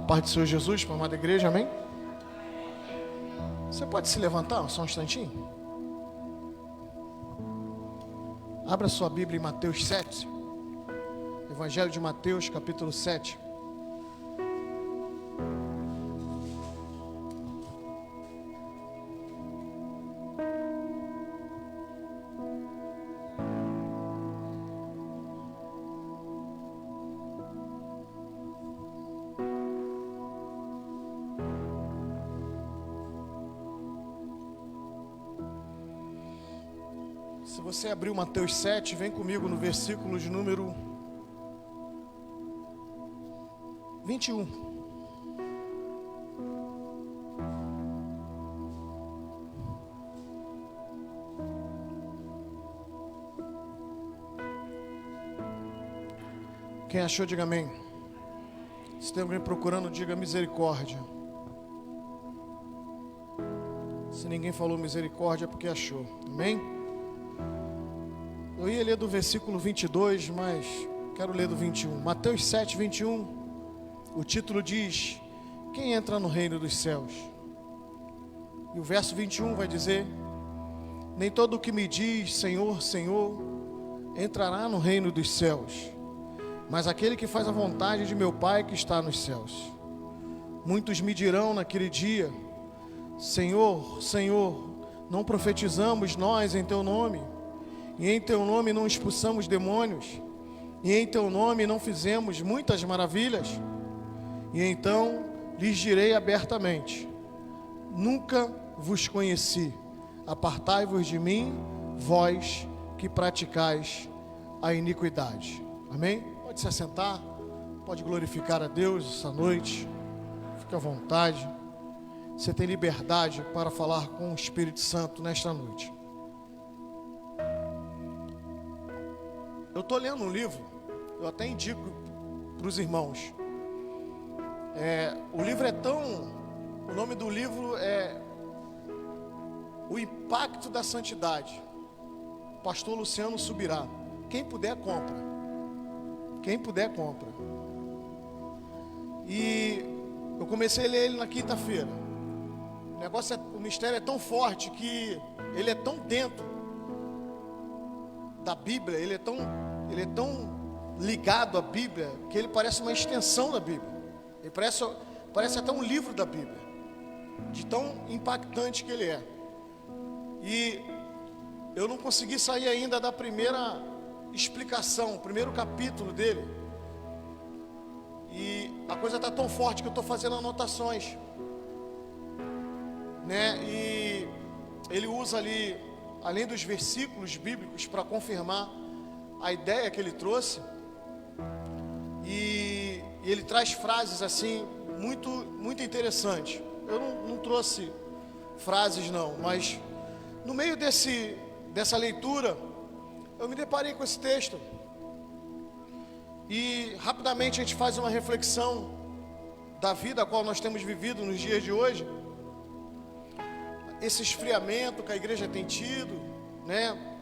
Paz do Senhor Jesus, para a amada igreja, amém? Você pode se levantar só um instantinho? Abra sua Bíblia em Mateus 7. Evangelho de Mateus, capítulo 7. Se você abriu Mateus 7, vem comigo no versículo de número 21. Quem achou, diga amém. Se tem alguém procurando, diga misericórdia. Se ninguém falou misericórdia, é porque achou, amém? Eu ia ler do versículo 22, mas quero ler do 21. Mateus 7, 21. O título diz: quem entra no reino dos céus? E o verso 21 vai dizer: nem todo o que me diz Senhor, Senhor entrará no reino dos céus, mas aquele que faz a vontade de meu Pai que está nos céus. Muitos me dirão naquele dia: Senhor, Senhor, não profetizamos nós em teu nome? E em teu nome não expulsamos demônios? E em teu nome não fizemos muitas maravilhas? E então lhes direi abertamente: nunca vos conheci. Apartai-vos de mim, vós que praticais a iniquidade. Amém? Pode se assentar, pode glorificar a Deus essa noite. Fique à vontade. Você tem liberdade para falar com o Espírito Santo nesta noite. Eu estou lendo um livro, eu até indico para os irmãos. O livro é tão... O nome do livro é O Impacto da Santidade. Pastor Luciano Subirá. Quem puder, compra. Quem puder, compra. E eu comecei a ler ele na quinta-feira. O mistério é tão forte que ele é tão dentro da Bíblia, ele é tão ligado à Bíblia, que ele parece uma extensão da Bíblia. Ele parece até um livro da Bíblia, de tão impactante que ele é. E eu não consegui sair ainda da primeira explicação, o primeiro capítulo dele. E a coisa está tão forte que eu estou fazendo anotações, né? E ele usa ali, além dos versículos bíblicos, para confirmar a ideia que ele trouxe. E ele traz frases assim, muito, muito interessantes. Eu não trouxe frases não, mas no meio dessa leitura, eu me deparei com esse texto. E rapidamente a gente faz uma reflexão da vida a qual nós temos vivido nos dias de hoje. Esse esfriamento que a igreja tem tido, né?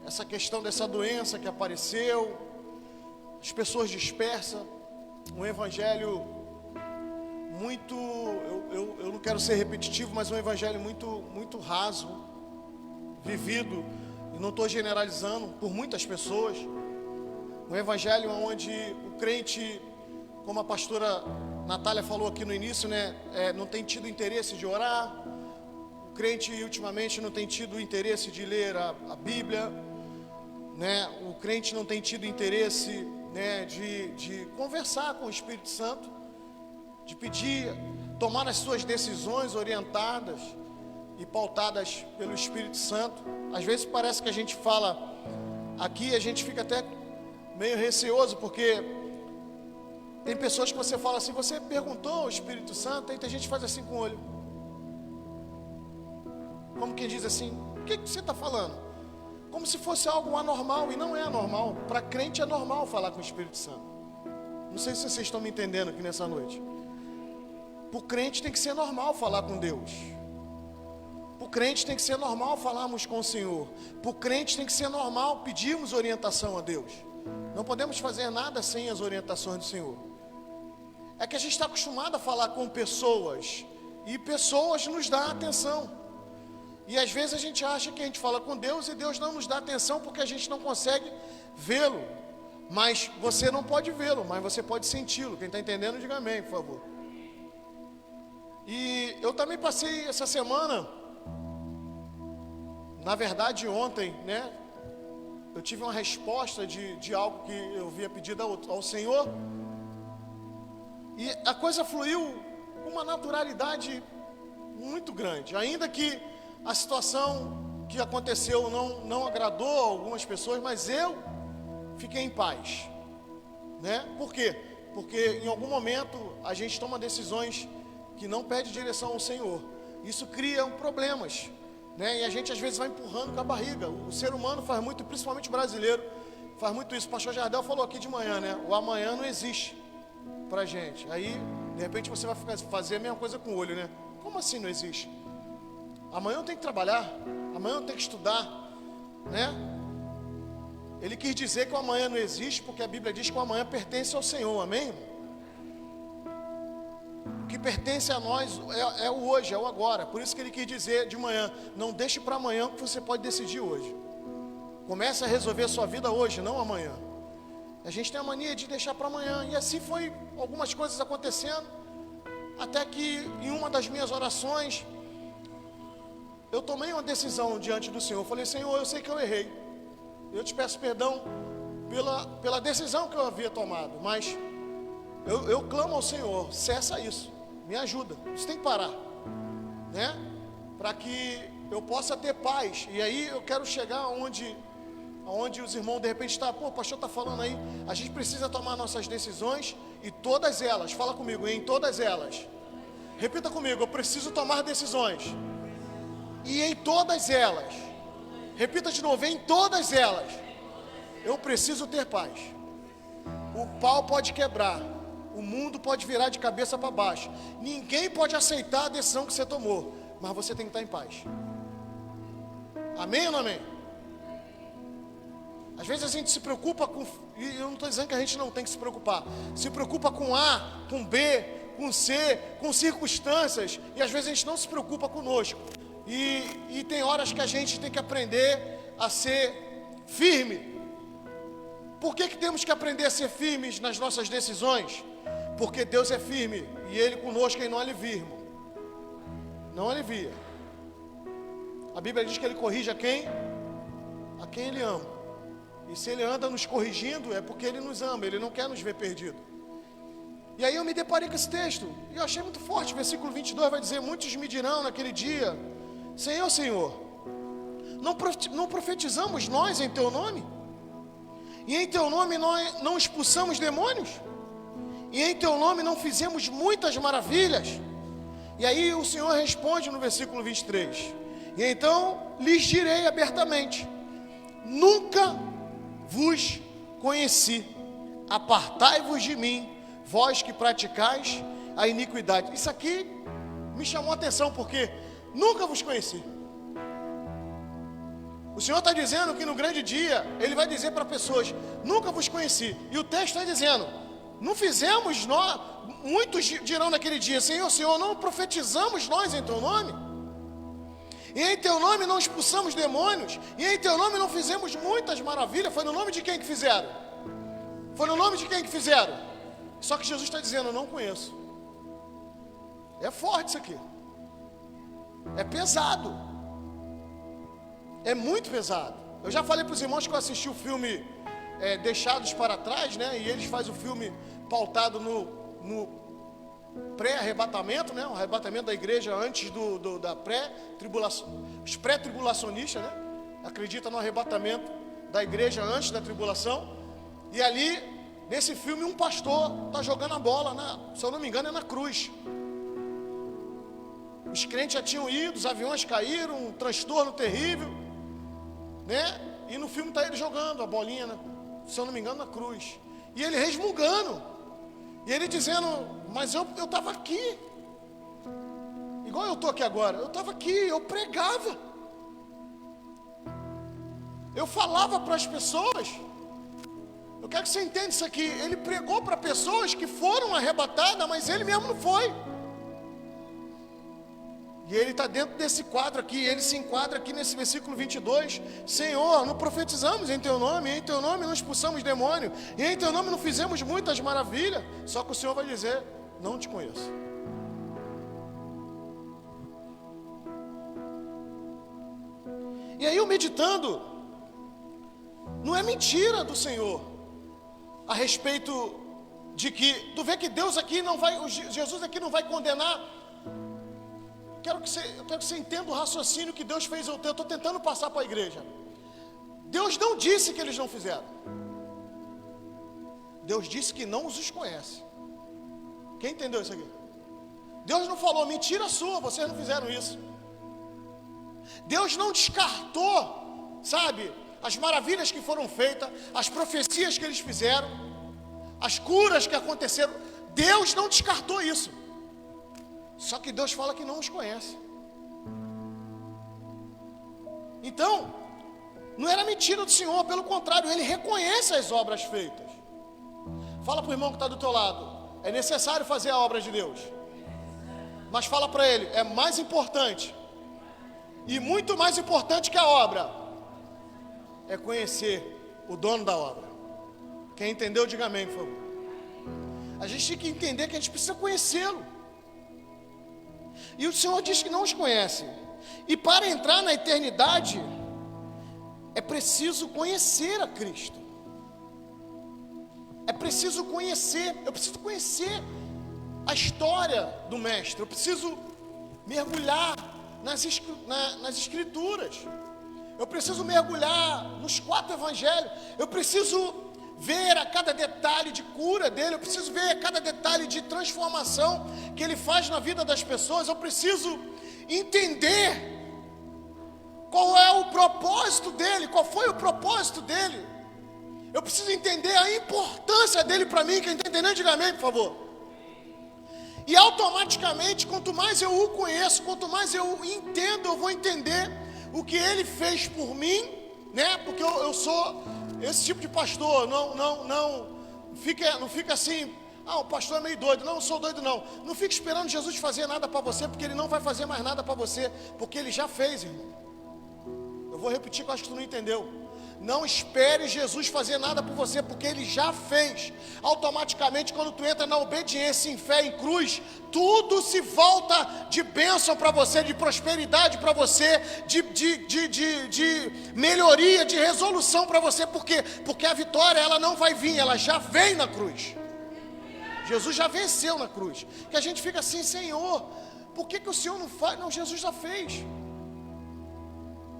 Essa questão dessa doença que apareceu, as pessoas dispersas, um evangelho muito, eu não quero ser repetitivo, mas um evangelho muito, muito raso, vivido, e não estou generalizando, por muitas pessoas. Um evangelho onde o crente, como a pastora Natália falou aqui no início, né? Não tem tido interesse de orar. O crente ultimamente não tem tido interesse de ler a Bíblia, né? O crente não tem tido interesse, né, de conversar com o Espírito Santo, de pedir, tomar as suas decisões orientadas e pautadas pelo Espírito Santo. Às vezes parece que a gente fala aqui, a gente fica até meio receoso, porque tem pessoas que você fala assim: você perguntou ao Espírito Santo? Aí tem gente que faz assim com o olho, como quem diz assim: o que você está falando? Como se fosse algo anormal, e não é anormal. Para crente é normal falar com o Espírito Santo. Não sei se vocês estão me entendendo aqui nessa noite. Para o crente tem que ser normal falar com Deus. Para o crente tem que ser normal falarmos com o Senhor. Para o crente tem que ser normal pedirmos orientação a Deus. Não podemos fazer nada sem as orientações do Senhor. é que a gente está acostumado a falar com pessoas, e pessoas nos dão atenção. E às vezes a gente acha que a gente fala com Deus e Deus não nos dá atenção porque a gente não consegue vê-lo. Mas você não pode vê-lo, mas você pode senti-lo. Quem está entendendo, diga amém, por favor. E eu também passei essa semana, na verdade ontem, né? Eu tive uma resposta de algo que eu havia pedido ao Senhor. E a coisa fluiu com uma naturalidade muito grande. Ainda que a situação que aconteceu não agradou a algumas pessoas, mas eu fiquei em paz, né? Por quê? Porque em algum momento a gente toma decisões que não pede direção ao Senhor. Isso cria problemas, né? E a gente às vezes vai empurrando com a barriga. O ser humano faz muito, principalmente o brasileiro, faz muito isso. O pastor Jardel falou aqui de manhã, né? O amanhã não existe pra gente. Aí, de repente, você vai fazer a mesma coisa com o olho, né? Como assim não existe? Amanhã eu tenho que trabalhar, amanhã eu tenho que estudar, né? Ele quis dizer que o amanhã não existe, porque a Bíblia diz que o amanhã pertence ao Senhor, amém? O que pertence a nós é o hoje, é o agora. Por isso que ele quis dizer de manhã, não deixe para amanhã o que você pode decidir hoje. Comece a resolver a sua vida hoje, não amanhã. A gente tem a mania de deixar para amanhã. E assim foi algumas coisas acontecendo. Até que em uma das minhas orações, eu tomei uma decisão diante do Senhor. Eu falei, Senhor, eu sei que eu errei. Eu te peço perdão pela decisão que eu havia tomado. Mas eu clamo ao Senhor, cessa isso. Me ajuda. Isso tem que parar, né? Para que eu possa ter paz. E aí eu quero chegar onde os irmãos de repente estão, o pastor está falando aí, a gente precisa tomar nossas decisões, e todas elas, fala comigo, em todas elas, repita comigo, eu preciso tomar decisões, e em todas elas, repita de novo, em todas elas, eu preciso ter paz. O pau pode quebrar, o mundo pode virar de cabeça para baixo, ninguém pode aceitar a decisão que você tomou, mas você tem que estar em paz. Amém ou não amém? Às vezes a gente se preocupa com, e eu não estou dizendo que a gente não tem que se preocupar, se preocupa com A, com B, com C, com circunstâncias, e às vezes a gente não se preocupa conosco, e tem horas que a gente tem que aprender a ser firme. Por que temos que aprender a ser firmes nas nossas decisões? Porque Deus é firme, e Ele conosco Ele não alivia, irmão, não alivia. A Bíblia diz que Ele corrige a quem Ele ama. E se Ele anda nos corrigindo, é porque Ele nos ama, Ele não quer nos ver perdido. E aí eu me deparei com esse texto, e eu achei muito forte. Versículo 22 vai dizer, muitos me dirão naquele dia, Senhor, Senhor, não profetizamos nós em Teu nome? E em Teu nome nós não expulsamos demônios? E em Teu nome não fizemos muitas maravilhas? E aí o Senhor responde no versículo 23, e então lhes direi abertamente, nunca vos conheci, apartai-vos de mim, vós que praticais a iniquidade. Isso aqui me chamou a atenção, porque nunca vos conheci. O Senhor está dizendo que no grande dia, Ele vai dizer para pessoas, nunca vos conheci. E o texto está dizendo, não fizemos nós, muitos dirão naquele dia, Senhor, Senhor, não profetizamos nós em Teu nome? E em Teu nome não expulsamos demônios, e em Teu nome não fizemos muitas maravilhas. Foi no nome de quem que fizeram? Foi no nome de quem que fizeram? Só que Jesus está dizendo, eu não conheço. É forte isso aqui. É pesado. É muito pesado. Eu já falei para os irmãos que eu assisti o filme Deixados para Trás, né? E eles fazem o filme pautado no pré-arrebatamento, né? O arrebatamento da igreja antes da pré-tribulação. Os pré-tribulacionistas, né? Acreditam no arrebatamento da igreja antes da tribulação. E ali, nesse filme, um pastor está jogando a bola, se eu não me engano, é na cruz. Os crentes já tinham ido, os aviões caíram, um transtorno terrível, né? E no filme está ele jogando a bolinha, se eu não me engano, na cruz. E ele resmungando. E ele dizendo, mas eu estava aqui. Igual eu estou aqui agora. Eu estava aqui, eu pregava. Eu falava para as pessoas. Eu quero que você entenda isso aqui. Ele pregou para pessoas que foram arrebatadas, mas ele mesmo não foi. E ele está dentro desse quadro aqui, ele se enquadra aqui nesse versículo 22. Senhor, não profetizamos em teu nome, em teu nome não expulsamos demônio, e em teu nome não fizemos muitas maravilhas. Só que o Senhor vai dizer, não te conheço. E aí eu meditando, não é mentira do Senhor, a respeito de que, tu vê que Deus aqui não vai, Jesus aqui não vai condenar. Eu quero que você entenda o raciocínio que Deus fez. Eu estou tentando passar para a igreja. Deus não disse que eles não fizeram. Deus disse que não os conhece. Quem entendeu isso aqui? Deus não falou, mentira sua, vocês não fizeram isso. Deus não descartou, sabe, as maravilhas que foram feitas, as profecias que eles fizeram, as curas que aconteceram. Deus não descartou isso. Só que Deus fala que não os conhece. Então, não era mentira do Senhor, pelo contrário, Ele reconhece as obras feitas. Fala para o irmão que está do teu lado, é necessário fazer a obra de Deus. Mas fala para ele, é mais importante, e muito mais importante que a obra, é conhecer o dono da obra. Quem entendeu, diga amém, por favor. A gente tem que entender que a gente precisa conhecê-lo. E o Senhor diz que não os conhece. E para entrar na eternidade, é preciso conhecer a Cristo. É preciso conhecer, eu preciso conhecer a história do Mestre. Eu preciso mergulhar nas Escrituras. Eu preciso mergulhar nos 4 evangelhos. Eu preciso ver a cada detalhe de cura dele. Eu preciso ver a cada detalhe de transformação que ele faz na vida das pessoas. Eu preciso entender qual é o propósito dele, qual foi o propósito dele. Eu preciso entender a importância dele para mim. Quem está entendendo, diga amém, por favor. E automaticamente, quanto mais eu o conheço, quanto mais eu entendo, eu vou entender o que ele fez por mim, né? Porque eu sou esse tipo de pastor. Não fica assim, o pastor é meio doido. Não, eu sou doido não. Não fique esperando Jesus fazer nada para você, porque ele não vai fazer mais nada para você, porque ele já fez, irmão. Eu vou repetir que eu acho que tu não entendeu. Não espere Jesus fazer nada por você, porque Ele já fez. Automaticamente, quando tu entra na obediência, em fé, em cruz, tudo se volta de bênção para você, de prosperidade para você, de melhoria, de resolução para você. Por quê? Porque a vitória, ela não vai vir, ela já vem na cruz. Jesus já venceu na cruz. Que a gente fica assim, Senhor, por que o Senhor não faz? Não, Jesus já fez.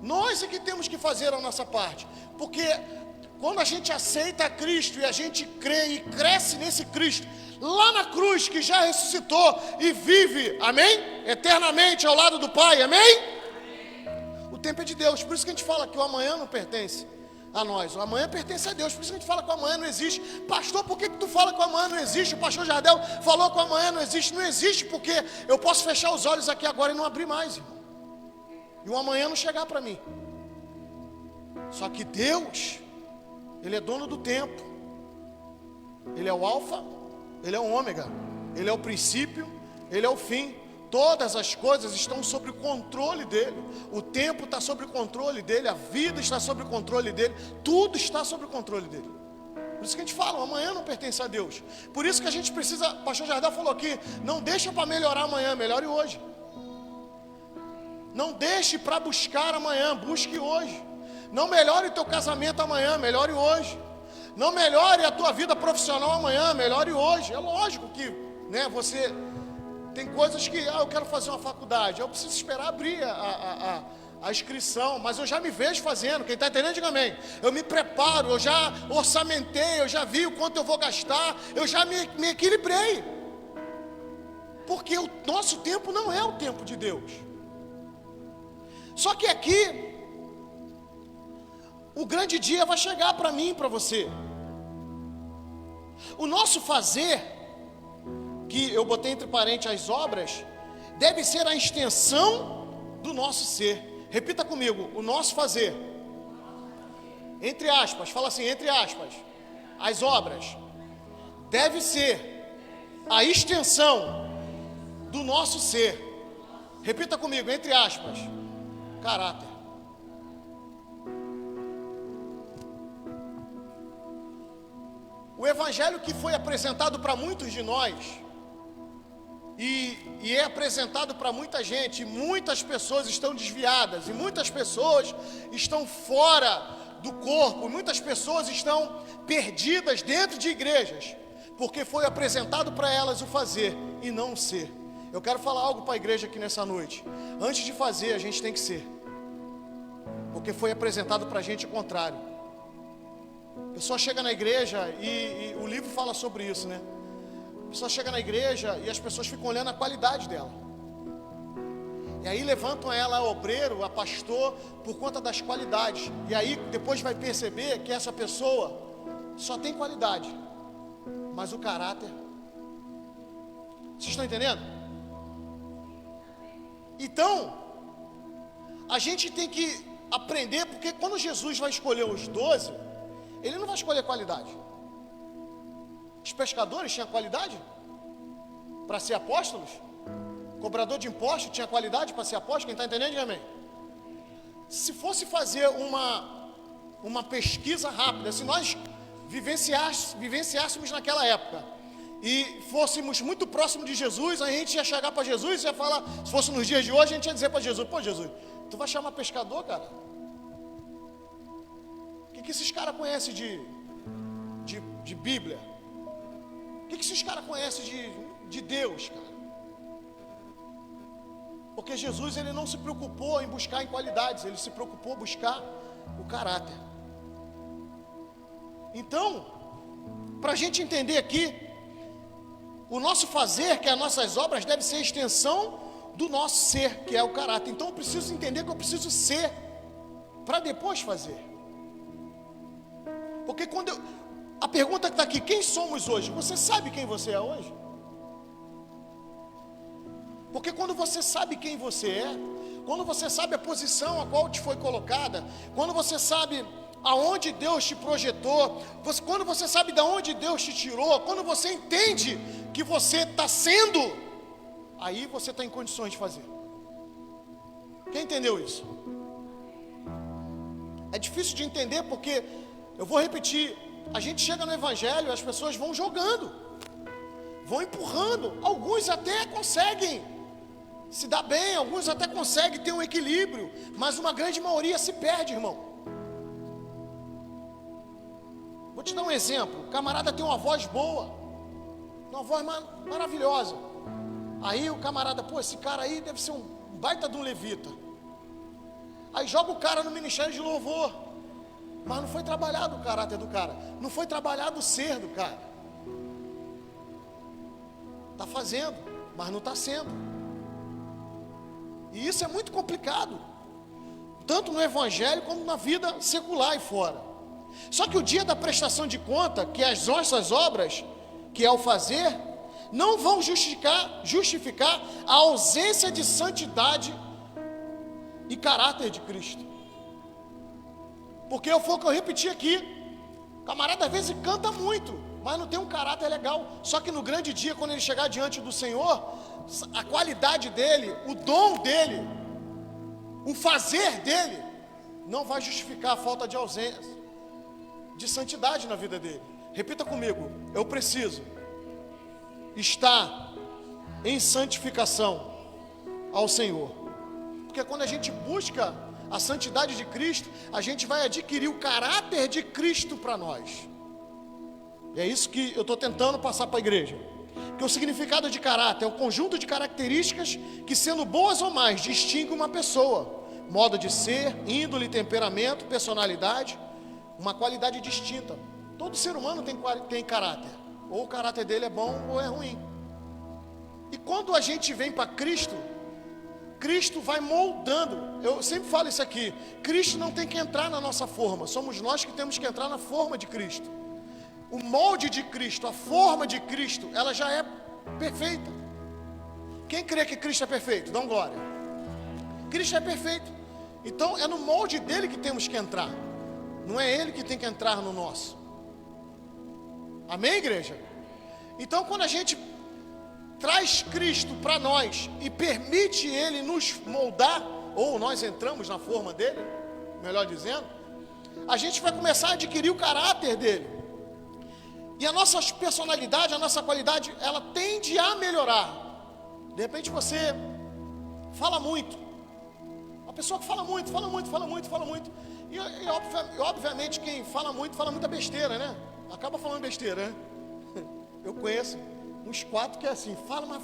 Nós é que temos que fazer a nossa parte, porque quando a gente aceita a Cristo e a gente crê e cresce nesse Cristo, lá na cruz que já ressuscitou e vive, amém? Eternamente ao lado do Pai, amém? O tempo é de Deus, por isso que a gente fala que o amanhã não pertence a nós, o amanhã pertence a Deus, por isso que a gente fala que o amanhã não existe. Pastor, por que tu fala que o amanhã não existe? O pastor Jardel falou que o amanhã não existe. Não existe porque eu posso fechar os olhos aqui agora e não abrir mais, irmão. E o amanhã não chegar para mim. Só que Deus, Ele é dono do tempo. Ele é o alfa, Ele é o ômega. Ele é o princípio, Ele é o fim. Todas as coisas estão sob o controle dEle. O tempo está sob o controle dEle. A vida está sob o controle dEle. Tudo está sob o controle dEle. Por isso que a gente fala, o amanhã não pertence a Deus. Por isso que a gente precisa, o pastor Jardel falou aqui, não deixa para melhorar amanhã, melhore hoje. Não deixe para buscar amanhã, busque hoje. Não melhore teu casamento amanhã, melhore hoje. Não melhore a tua vida profissional amanhã, melhore hoje. É lógico que, né, você tem coisas que, eu quero fazer uma faculdade, eu preciso esperar abrir a inscrição, mas eu já me vejo fazendo. Quem está entendendo, diga amém. Eu me preparo, eu já orçamentei, eu já vi o quanto eu vou gastar, eu já me equilibrei. Porque o nosso tempo não é o tempo de Deus. Só que aqui, o grande dia vai chegar para mim e para você. O nosso fazer, que eu botei entre parênteses as obras, deve ser a extensão do nosso ser. Repita comigo, o nosso fazer. Entre aspas, fala assim, entre aspas. as obras deve ser a extensão do nosso ser. Repita comigo, entre aspas, caráter. O evangelho que foi apresentado para muitos de nós, e é apresentado para muita gente, muitas pessoas estão desviadas, e muitas pessoas estão fora do corpo, e muitas pessoas estão perdidas dentro de igrejas, porque foi apresentado para elas o fazer e não o ser. Eu quero falar algo para a igreja aqui nessa noite. Antes de fazer, a gente tem que ser, porque foi apresentado para a gente o contrário. A pessoa chega na igreja e o livro fala sobre isso, né? A pessoa chega na igreja e as pessoas ficam olhando a qualidade dela. E aí levantam ela a obreiro, a pastor, por conta das qualidades. E aí depois vai perceber que essa pessoa só tem qualidade, mas o caráter... Vocês estão entendendo? Então, a gente tem que aprender, porque quando Jesus vai escolher os 12, Ele não vai escolher qualidade. Os pescadores tinham qualidade para ser apóstolos? Cobrador de impostos tinha qualidade para ser apóstolo? Quem está entendendo, amém? Se fosse fazer uma pesquisa rápida, se nós vivenciássemos naquela época e fôssemos muito próximos de Jesus, a gente ia chegar para Jesus e ia falar, se fosse nos dias de hoje, a gente ia dizer para Jesus: pô, Jesus, tu vai chamar pescador, cara? O que esses caras conhecem de Bíblia? O que esses caras conhecem de Deus, cara? Porque Jesus, ele não se preocupou em buscar em qualidades, ele se preocupou em buscar o caráter. Então, para a gente entender aqui, o nosso fazer, que é as nossas obras, deve ser a extensão do nosso ser, que é o caráter. Então eu preciso entender que eu preciso ser, para depois fazer. Porque a pergunta que está aqui, quem somos hoje? Você sabe quem você é hoje? Porque quando você sabe quem você é, quando você sabe a posição a qual te foi colocada, quando você sabe aonde Deus te projetou, quando você sabe de onde Deus te tirou, quando você entende que você está sendo, aí você está em condições de fazer. Quem entendeu isso? É difícil de entender porque, eu vou repetir, a gente chega no evangelho, as pessoas vão jogando, vão empurrando, alguns até conseguem se dar bem, alguns até conseguem ter um equilíbrio, mas uma grande maioria se perde, irmão. Vou te dar um exemplo. O camarada tem uma voz boa, uma voz maravilhosa. Aí o camarada, pô, esse cara aí deve ser um baita de um levita. Aí joga o cara no ministério de louvor, mas não foi trabalhado o caráter do cara, não foi trabalhado o ser do cara. Está fazendo, mas não está sendo. E isso é muito complicado, tanto no evangelho como na vida secular e fora. Só que o dia da prestação de conta, que as nossas obras, que é o fazer, não vão justificar a ausência de santidade e caráter de Cristo. Porque foi o que eu repeti aqui, o camarada às vezes canta muito, mas não tem um caráter legal. Só que no grande dia, quando ele chegar diante do Senhor, a qualidade dele, o dom dele, o fazer dele, não vai justificar a falta de ausência de santidade na vida dele. Repita comigo: eu preciso estar em santificação ao Senhor. Porque quando a gente busca a santidade de Cristo, a gente vai adquirir o caráter de Cristo para nós. E é isso que eu estou tentando passar para a igreja. Que o significado de caráter é o conjunto de características que, sendo boas ou mais, distingue uma pessoa. Modo de ser, índole, temperamento, personalidade, uma qualidade distinta. Todo ser humano tem caráter. Ou o caráter dele é bom ou é ruim. E quando a gente vem para Cristo, Cristo vai moldando. Eu sempre falo isso aqui: Cristo não tem que entrar na nossa forma, somos nós que temos que entrar na forma de Cristo. O molde de Cristo, a forma de Cristo, ela já é perfeita. Quem crê que Cristo é perfeito? Dá glória. Cristo é perfeito. Então é no molde dele que temos que entrar. Não é ele que tem que entrar no nosso. Amém, igreja? Então, quando a gente traz Cristo para nós e permite Ele nos moldar, ou nós entramos na forma dele, melhor dizendo, a gente vai começar a adquirir o caráter dele. E a nossa personalidade, a nossa qualidade, ela tende a melhorar. De repente você fala muito. A pessoa que fala muito. E obviamente quem fala muita besteira, né? Acaba falando besteira, né? Eu conheço uns 4 que é assim, fala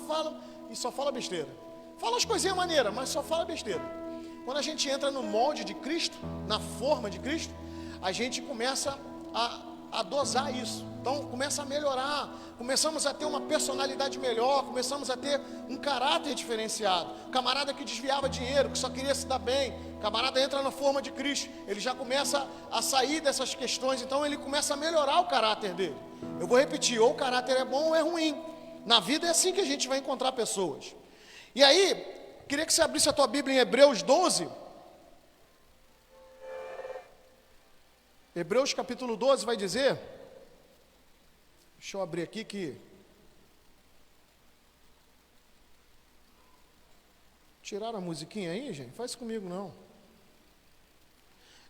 e só fala besteira. Fala as coisinhas maneiras, mas só fala besteira. Quando a gente entra no molde de Cristo, na forma de Cristo, a gente começa a dosar isso. Então começa a melhorar, começamos a ter uma personalidade melhor, começamos a ter um caráter diferenciado. Camarada que desviava dinheiro, que só queria se dar bem, camarada entra na forma de Cristo, ele já começa a sair dessas questões, então ele começa a melhorar o caráter dele. Eu vou repetir, ou o caráter é bom ou é ruim. Na vida é assim que a gente vai encontrar pessoas. E aí, queria que você abrisse a tua Bíblia em Hebreus 12. Hebreus capítulo 12 vai dizer, deixa eu abrir aqui que tiraram a musiquinha aí, gente? Faz comigo não.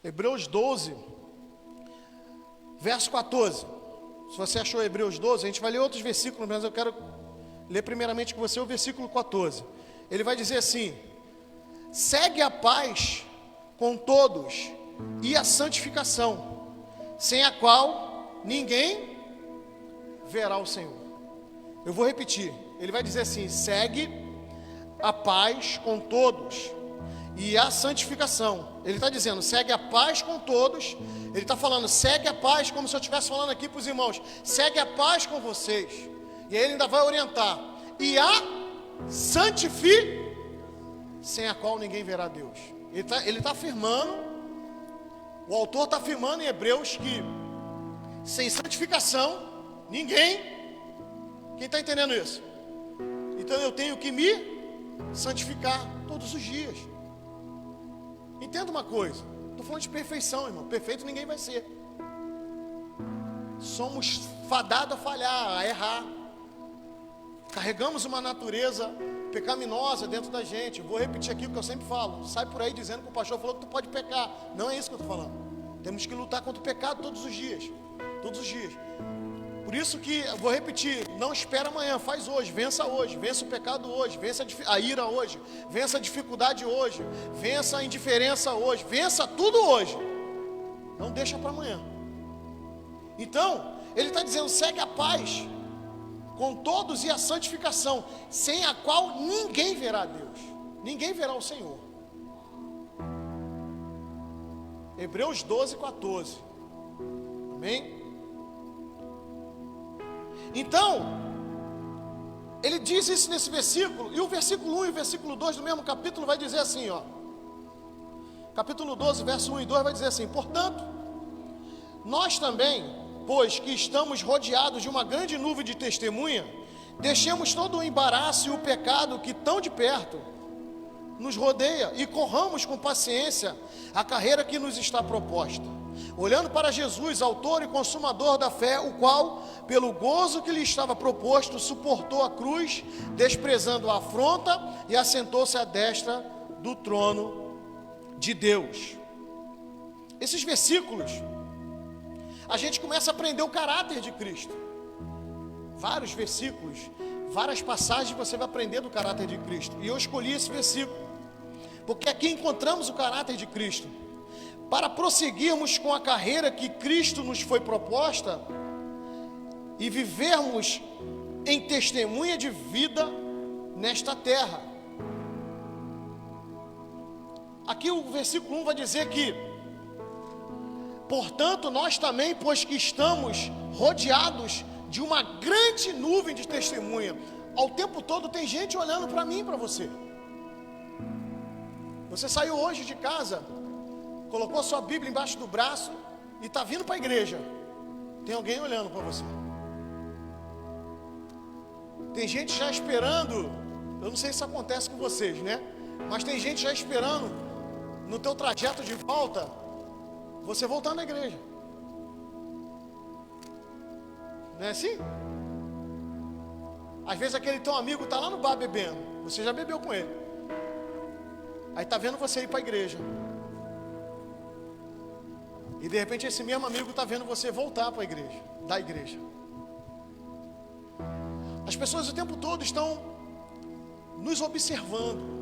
Hebreus 12, verso 14. Se você achou Hebreus 12, a gente vai ler outros versículos, mas eu quero ler primeiramente com você o versículo 14. Ele vai dizer assim: segue a paz com todos e a santificação, sem a qual ninguém verá o Senhor. Eu vou repetir, ele vai dizer assim: segue a paz com todos e a santificação. Ele está dizendo, segue a paz com todos. Ele está falando, segue a paz, como se eu estivesse falando aqui para os irmãos, segue a paz com vocês. E aí ele ainda vai orientar, e a santificação, sem a qual ninguém verá Deus. Ele está afirmando, o autor está afirmando em Hebreus que sem santificação, ninguém. Quem está entendendo isso? Então eu tenho que me santificar todos os dias. Entenda uma coisa, estou falando de perfeição, irmão. Perfeito ninguém vai ser. Somos fadados a falhar, a errar. Carregamos uma natureza pecaminosa dentro da gente. Vou repetir aqui o que eu sempre falo. Sai por aí dizendo que o pastor falou que tu pode pecar. Não é isso que eu estou falando. Temos que lutar contra o pecado todos os dias. Todos os dias. Por isso que, eu vou repetir, não espera amanhã, faz hoje, vença o pecado hoje, vença a ira hoje, vença a dificuldade hoje, vença a indiferença hoje, vença tudo hoje. Não deixa para amanhã. Então, ele está dizendo, segue a paz com todos e a santificação, sem a qual ninguém verá Deus, ninguém verá o Senhor. Hebreus 12, 14. Amém? Então, ele diz isso nesse versículo, e o versículo 1 e o versículo 2 do mesmo capítulo vai dizer assim, ó. Capítulo 12, verso 1 e 2 vai dizer assim: portanto, nós também, pois que estamos rodeados de uma grande nuvem de testemunha, deixemos todo o embaraço e o pecado que tão de perto nos rodeia e corramos com paciência a carreira que nos está proposta, olhando para Jesus, autor e consumador da fé, o qual, pelo gozo que lhe estava proposto, suportou a cruz, desprezando a afronta, e assentou-se à destra do trono de Deus. Esses versículos, a gente começa a aprender o caráter de Cristo. Vários versículos, várias passagens você vai aprender do caráter de Cristo. E eu escolhi esse versículo porque aqui encontramos o caráter de Cristo. Para prosseguirmos com a carreira que Cristo nos foi proposta e vivermos em testemunha de vida nesta terra. Aqui o versículo 1 vai dizer que, portanto, nós também, pois que estamos rodeados de uma grande nuvem de testemunha. Ao tempo todo tem gente olhando para mim e para você. Você saiu hoje de casa, colocou sua Bíblia embaixo do braço e está vindo para a igreja. Tem alguém olhando para você. Tem gente já esperando. Eu não sei se acontece com vocês, né? Mas tem gente já esperando no teu trajeto de volta, você voltando à igreja. Não é assim? Às vezes aquele teu amigo está lá no bar bebendo. Você já bebeu com ele. Aí está vendo você ir para a igreja. E de repente esse mesmo amigo está vendo você voltar para a igreja, da igreja. As pessoas o tempo todo estão nos observando.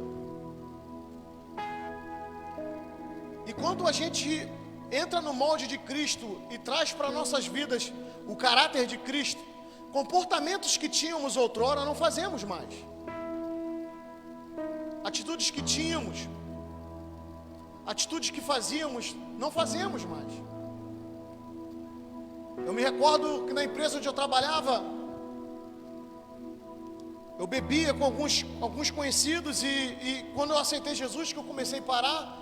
E quando a gente entra no molde de Cristo e traz para nossas vidas o caráter de Cristo, comportamentos que tínhamos outrora não fazemos mais. Atitudes que tínhamos, atitudes que fazíamos, não fazemos mais. Eu me recordo que na empresa onde eu trabalhava, eu bebia com alguns conhecidos e quando eu aceitei Jesus, que eu comecei a parar,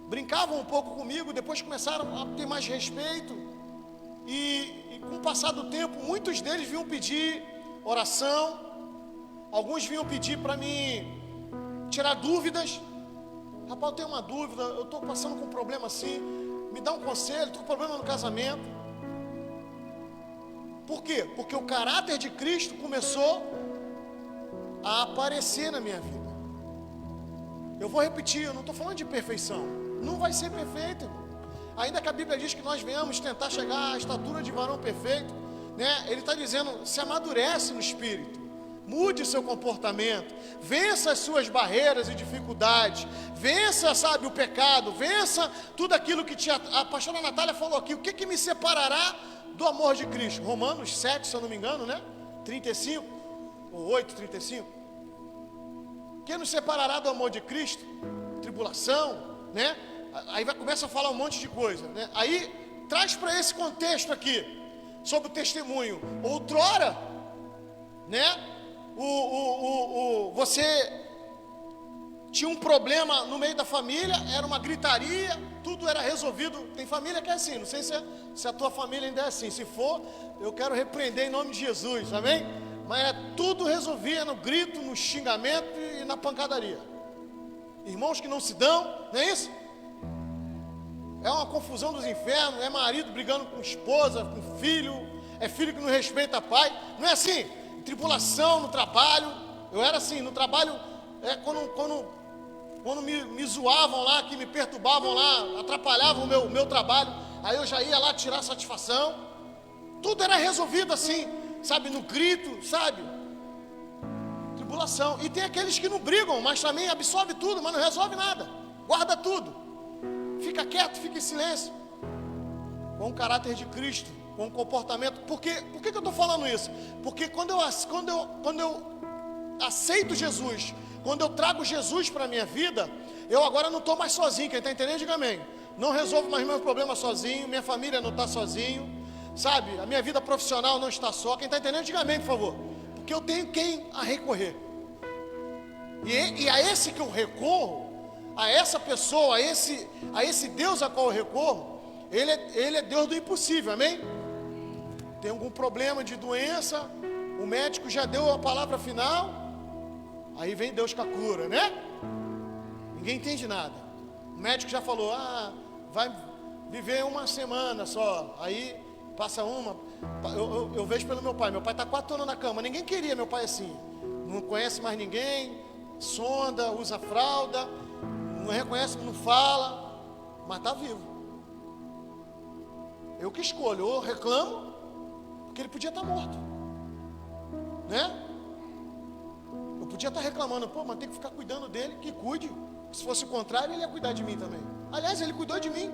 brincavam um pouco comigo, depois começaram a ter mais respeito e com o passar do tempo, muitos deles vinham pedir oração, alguns vinham pedir para mim tirar dúvidas. Rapaz, eu tenho uma dúvida, eu estou passando com um problema assim, me dá um conselho, estou com problema no casamento. Por quê? Porque o caráter de Cristo começou a aparecer na minha vida. Eu vou repetir, eu não estou falando de perfeição, não vai ser perfeito, irmão. Ainda que a Bíblia diz que nós venhamos tentar chegar à estatura de varão perfeito, né? Ele está dizendo, se amadurece no Espírito. Mude o seu comportamento, vença as suas barreiras e dificuldades, vença, sabe, o pecado, vença tudo aquilo que a pastora Natália falou aqui. O que me separará do amor de Cristo? Romanos 7, se eu não me engano, né? 35, ou 8, 35. Quem nos separará do amor de Cristo? Tribulação, né? Aí começa a falar um monte de coisa, né? Aí traz para esse contexto aqui, sobre o testemunho. Outrora, né? Você tinha um problema no meio da família, era uma gritaria, tudo era resolvido. Tem família que é assim, não sei se a tua família ainda é assim. Se for, eu quero repreender em nome de Jesus, amém? Mas tudo resolvia no grito, no xingamento e na pancadaria. Irmãos que não se dão, não é isso? É uma confusão dos infernos, é marido brigando com esposa, com filho, é filho que não respeita pai, não é assim? Tribulação no trabalho. Eu era assim, no trabalho, quando me zoavam lá, que me perturbavam lá, atrapalhavam o meu trabalho, aí eu já ia lá tirar satisfação. Tudo era resolvido assim, sabe, no grito, sabe? Tribulação. E tem aqueles que não brigam, mas também absorve tudo, mas não resolve nada, guarda tudo, fica quieto, fica em silêncio, com o caráter de Cristo, com o comportamento. Por que eu estou falando isso? Porque quando eu aceito Jesus, quando eu trago Jesus para a minha vida, eu agora não estou mais sozinho. Quem está entendendo, diga amém. Não resolvo mais meus problemas sozinho, minha família não está sozinho, sabe? A minha vida profissional não está só. Quem está entendendo, diga amém, por favor. Porque eu tenho quem a recorrer. E a esse que eu recorro, a essa pessoa, a esse Deus a qual eu recorro, Ele é Deus do impossível, amém? Tem algum problema de doença, o médico já deu a palavra final, aí vem Deus com a cura, né? Ninguém entende nada. O médico já falou, vai viver uma semana só. Aí passa uma. Eu vejo pelo meu pai está 4 anos na cama. Ninguém queria meu pai assim, não conhece mais ninguém, sonda, usa fralda, não reconhece, não fala, mas está vivo. Eu que escolho, ou reclamo, porque ele podia estar morto, né? Eu podia estar reclamando, mas tem que ficar cuidando dele, que cuide. Se fosse o contrário, ele ia cuidar de mim também. Aliás, ele cuidou de mim.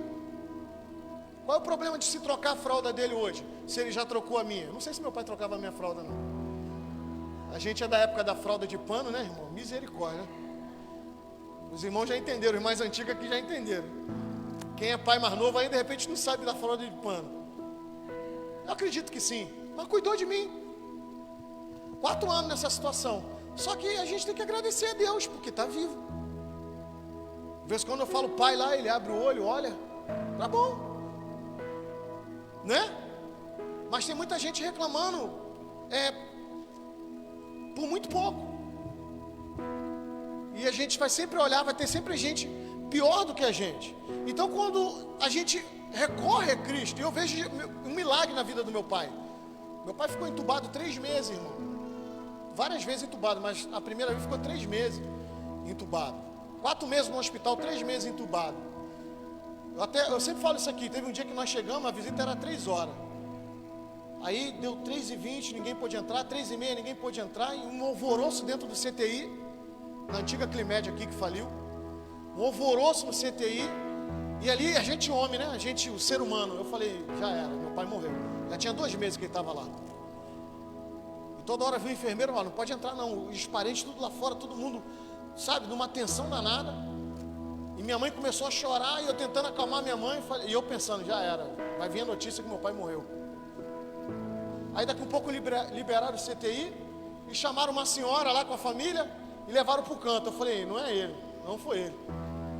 Qual é o problema de se trocar a fralda dele hoje, se ele já trocou a minha? Não sei se meu pai trocava a minha fralda, não. A gente é da época da fralda de pano, né, irmão? Misericórdia. Os irmãos já entenderam, os mais antigos aqui já entenderam. Quem é pai mais novo aí, de repente, não sabe da fralda de pano. Eu acredito que sim, mas cuidou de mim. 4 anos nessa situação. Só que a gente tem que agradecer a Deus, porque está vivo. De vez em quando eu falo pai lá, ele abre o olho, olha, tá bom, né? Mas tem muita gente reclamando por muito pouco. E a gente vai sempre olhar, vai ter sempre gente pior do que a gente. Então quando a gente recorre a Cristo, eu vejo um milagre na vida do meu pai. Meu pai ficou entubado 3 meses, irmão. Várias vezes entubado, mas a primeira vez ficou 3 meses entubado. 4 meses no hospital, 3 meses entubado. Eu sempre falo isso aqui. Teve um dia que nós chegamos, a visita era 3 horas. Aí deu 3h20, ninguém pôde entrar. 3h30, ninguém pôde entrar. E um alvoroço dentro do CTI, na antiga Climed aqui que faliu. Um alvoroço no CTI. E ali a gente homem, né? A gente, o ser humano. Eu falei, já era, meu pai morreu. Já tinha 2 meses que ele estava lá. E toda hora viu o enfermeiro, não pode entrar não. Os parentes tudo lá fora, todo mundo, sabe, numa tensão danada. E minha mãe começou a chorar, e eu tentando acalmar minha mãe, e eu pensando, já era, vai vir a notícia que meu pai morreu. Aí daqui um pouco liberaram o CTI, e chamaram uma senhora lá com a família, e levaram para o canto. Eu falei, não é ele, não foi ele.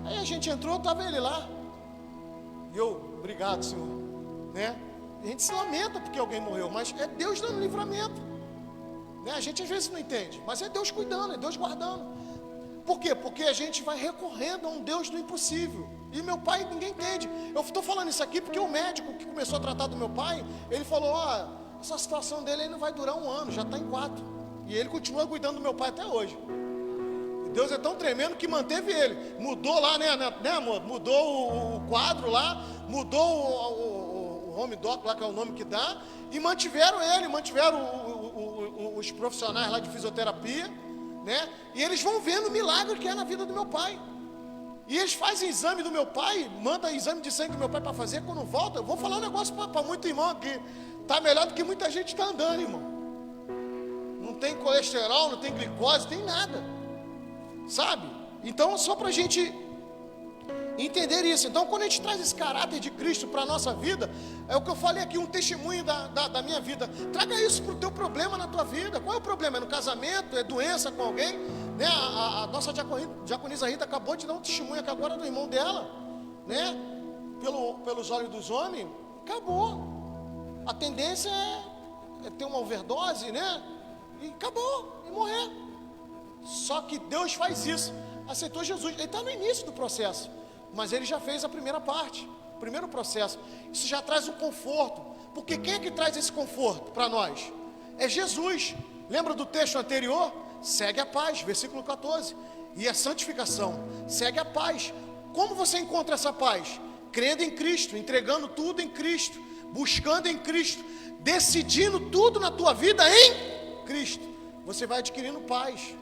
Aí a gente entrou, estava ele lá. E eu, obrigado, Senhor, né? E a gente se lamenta porque alguém morreu, mas é Deus dando livramento, né? A gente às vezes não entende, mas é Deus cuidando, é Deus guardando. Por quê? Porque a gente vai recorrendo a um Deus do impossível. E meu pai, ninguém entende. Eu estou falando isso aqui porque o médico que começou a tratar do meu pai, ele falou, essa situação dele aí não vai durar 1 ano, já está em 4. E ele continua cuidando do meu pai até hoje. E Deus é tão tremendo que manteve ele. Mudou lá, né amor? Mudou o quadro lá, mudou o home doc lá, que é o nome que dá, e mantiveram ele, mantiveram os profissionais lá de fisioterapia, né? E eles vão vendo o milagre que é na vida do meu pai. E eles fazem exame do meu pai, manda exame de sangue do meu pai para fazer. Quando volta, eu vou falar um negócio para muito irmão aqui, tá melhor do que muita gente está andando, irmão. Não tem colesterol, não tem glicose, tem nada, sabe? Então só para a gente entender isso. Então quando a gente traz esse caráter de Cristo para a nossa vida, é o que eu falei aqui, um testemunho da minha vida. Traga isso para o teu problema na tua vida. Qual é o problema? É no casamento? É doença com alguém? Né? A nossa diaconisa Rita acabou de dar um testemunho aqui agora do irmão dela, né? Pelos olhos dos homens, acabou. A tendência é ter uma overdose, né? E acabou, e morrer. Só que Deus faz isso. Aceitou Jesus, ele está no início do processo, mas ele já fez a primeira parte, o primeiro processo. Isso já traz um conforto, porque quem é que traz esse conforto para nós? É Jesus. Lembra do texto anterior? Segue a paz, versículo 14. E a santificação, segue a paz. Como você encontra essa paz? Crendo em Cristo, entregando tudo em Cristo, buscando em Cristo, decidindo tudo na tua vida em Cristo. Você vai adquirindo paz.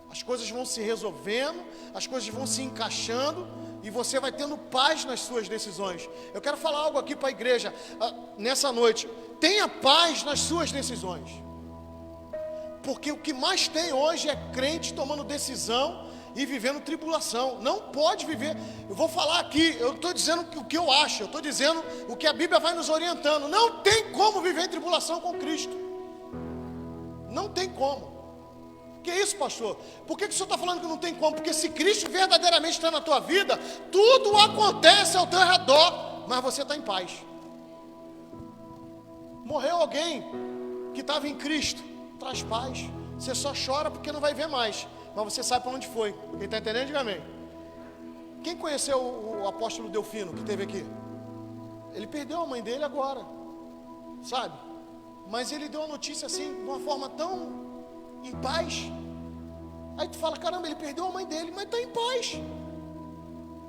As coisas vão se resolvendo, as coisas vão se encaixando, e você vai tendo paz nas suas decisões. Eu quero falar algo aqui para a igreja nessa noite. Tenha paz nas suas decisões, porque o que mais tem hoje é crente tomando decisão e vivendo tribulação. Não pode viver. Eu vou falar aqui, eu estou dizendo o que eu acho, eu estou dizendo o que a Bíblia vai nos orientando. Não tem como viver em tribulação com Cristo. Não tem como. Que isso, pastor? Por que o senhor está falando que não tem como? Porque se Cristo verdadeiramente está na tua vida, tudo acontece ao teu redor, mas você está em paz. Morreu alguém que estava em Cristo, traz paz. Você só chora porque não vai ver mais, mas você sabe para onde foi. Quem está entendendo, diga amém. Quem conheceu o apóstolo Delfino, que esteve aqui? Ele perdeu a mãe dele agora, sabe? Mas ele deu a notícia assim, de uma forma tão em paz. Aí tu fala, caramba, ele perdeu a mãe dele, mas está em paz.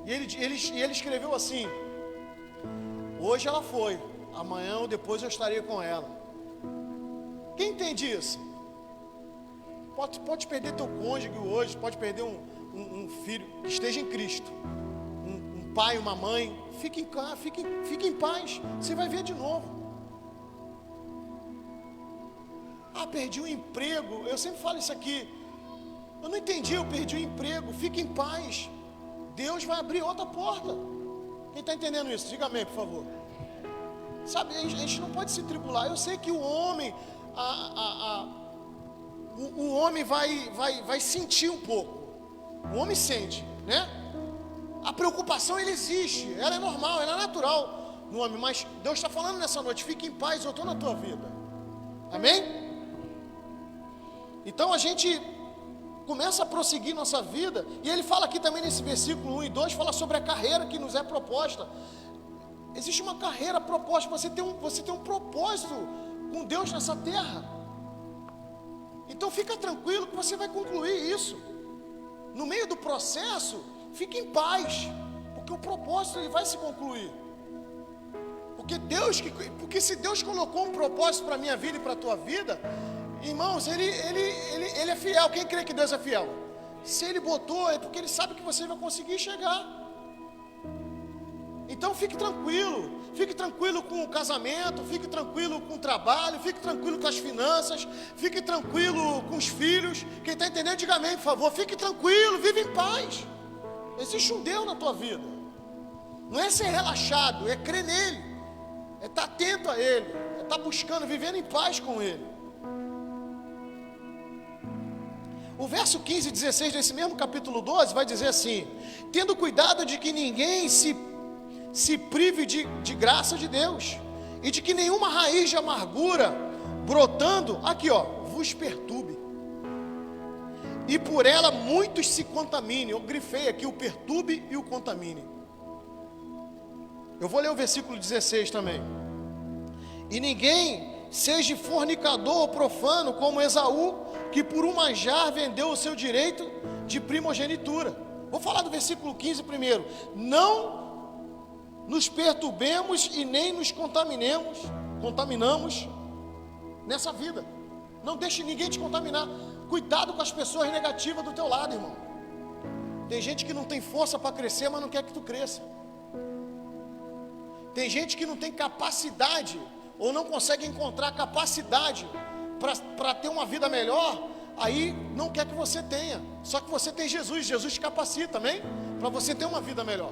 E ele escreveu assim: hoje ela foi, amanhã ou depois eu estarei com ela. Quem entende isso? Pode perder teu cônjuge hoje, pode perder um filho que esteja em Cristo, um pai, uma mãe. Fique em paz, você vai ver de novo. Perdi o emprego. Eu sempre falo isso aqui. Eu não entendi, eu perdi o emprego. Fique em paz. Deus vai abrir outra porta. Quem está entendendo isso? Diga amém, por favor. Sabe, a gente não pode se tribular. Eu sei que o homem, o homem vai sentir um pouco. O homem sente, né? A preocupação, ela existe. Ela é normal, ela é natural no homem. Mas Deus está falando nessa noite: fique em paz, eu estou na tua vida. Amém? Então a gente começa a prosseguir nossa vida. E ele fala aqui também nesse versículo 1 e 2, fala sobre a carreira que nos é proposta. Existe uma carreira proposta, você tem um propósito com Deus nessa terra. Então fica tranquilo que você vai concluir isso. No meio do processo, fique em paz, porque o propósito ele vai se concluir. Porque se Deus colocou um propósito para a minha vida e para a tua vida, irmãos, ele é fiel. Quem crê que Deus é fiel? Se Ele botou, é porque Ele sabe que você vai conseguir chegar. Então fique tranquilo com o casamento, fique tranquilo com o trabalho, fique tranquilo com as finanças, fique tranquilo com os filhos. Quem está entendendo, diga amém, por favor. Fique tranquilo, vive em paz. Existe um Deus na tua vida. Não é ser relaxado, é crer nele, é estar atento a Ele, é estar buscando, vivendo em paz com Ele. O verso 15 e 16 desse mesmo capítulo 12 vai dizer assim: tendo cuidado de que ninguém se prive de graça de Deus, e de que nenhuma raiz de amargura brotando, aqui ó, vos perturbe, e por ela muitos se contaminem. Eu grifei aqui o perturbe e o contamine. Eu vou ler o versículo 16 também. E ninguém seja fornicador ou profano como Esaú, que por um manjar vendeu o seu direito de primogenitura. Vou falar do versículo 15 primeiro. Não nos perturbemos e nem nos contaminamos nessa vida. Não deixe ninguém te contaminar. Cuidado com as pessoas negativas do teu lado, irmão. Tem gente que não tem força para crescer, mas não quer que tu cresça. Tem gente que não tem capacidade, ou não consegue encontrar capacidade para ter uma vida melhor, aí não quer que você tenha. Só que você tem Jesus, Jesus te capacita, amém? Para você ter uma vida melhor.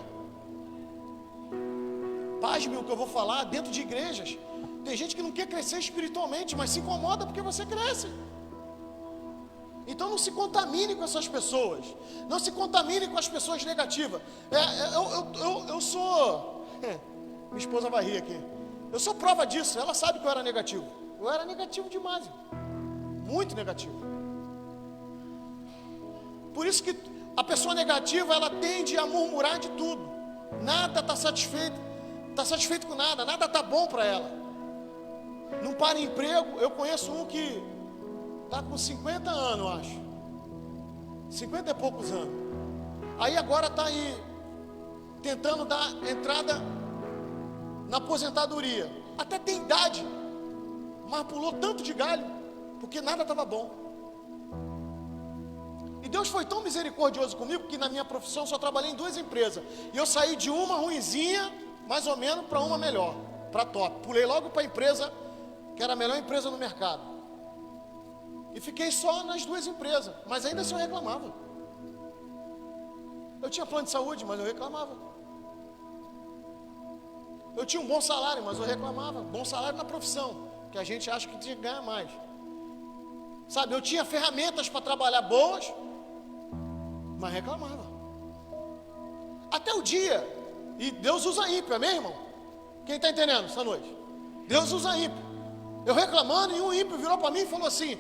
Pasme o que eu vou falar, dentro de igrejas, tem gente que não quer crescer espiritualmente, mas se incomoda porque você cresce. Então não se contamine com essas pessoas, não se contamine com as pessoas negativas. Eu sou, minha esposa vai rir aqui, eu sou prova disso, ela sabe que eu era negativo. Eu era negativo demais, muito negativo. Por isso que a pessoa negativa, ela tende a murmurar de tudo. Nada está satisfeito com nada, nada está bom para ela. Não para em emprego. Eu conheço um que está com 50 anos, eu acho, 50 e poucos anos. Aí agora está aí tentando dar entrada na aposentadoria. Até tem idade, mas pulou tanto de galho, porque nada estava bom. E Deus foi tão misericordioso comigo, que na minha profissão só trabalhei em 2 empresas. E eu saí de uma ruinzinha, mais ou menos, para uma melhor, para top. Pulei logo para a empresa, que era a melhor empresa no mercado. E fiquei só nas 2 empresas, mas ainda assim eu reclamava. Eu tinha plano de saúde, mas eu reclamava. Eu tinha um bom salário, mas eu reclamava. Bom salário na profissão, que a gente acha que tinha que ganhar mais. Sabe, eu tinha ferramentas para trabalhar boas, mas reclamava. Até o dia, e Deus usa ímpio, amém, irmão? Quem está entendendo essa noite? Deus usa ímpio. Eu reclamando, e um ímpio virou para mim e falou assim,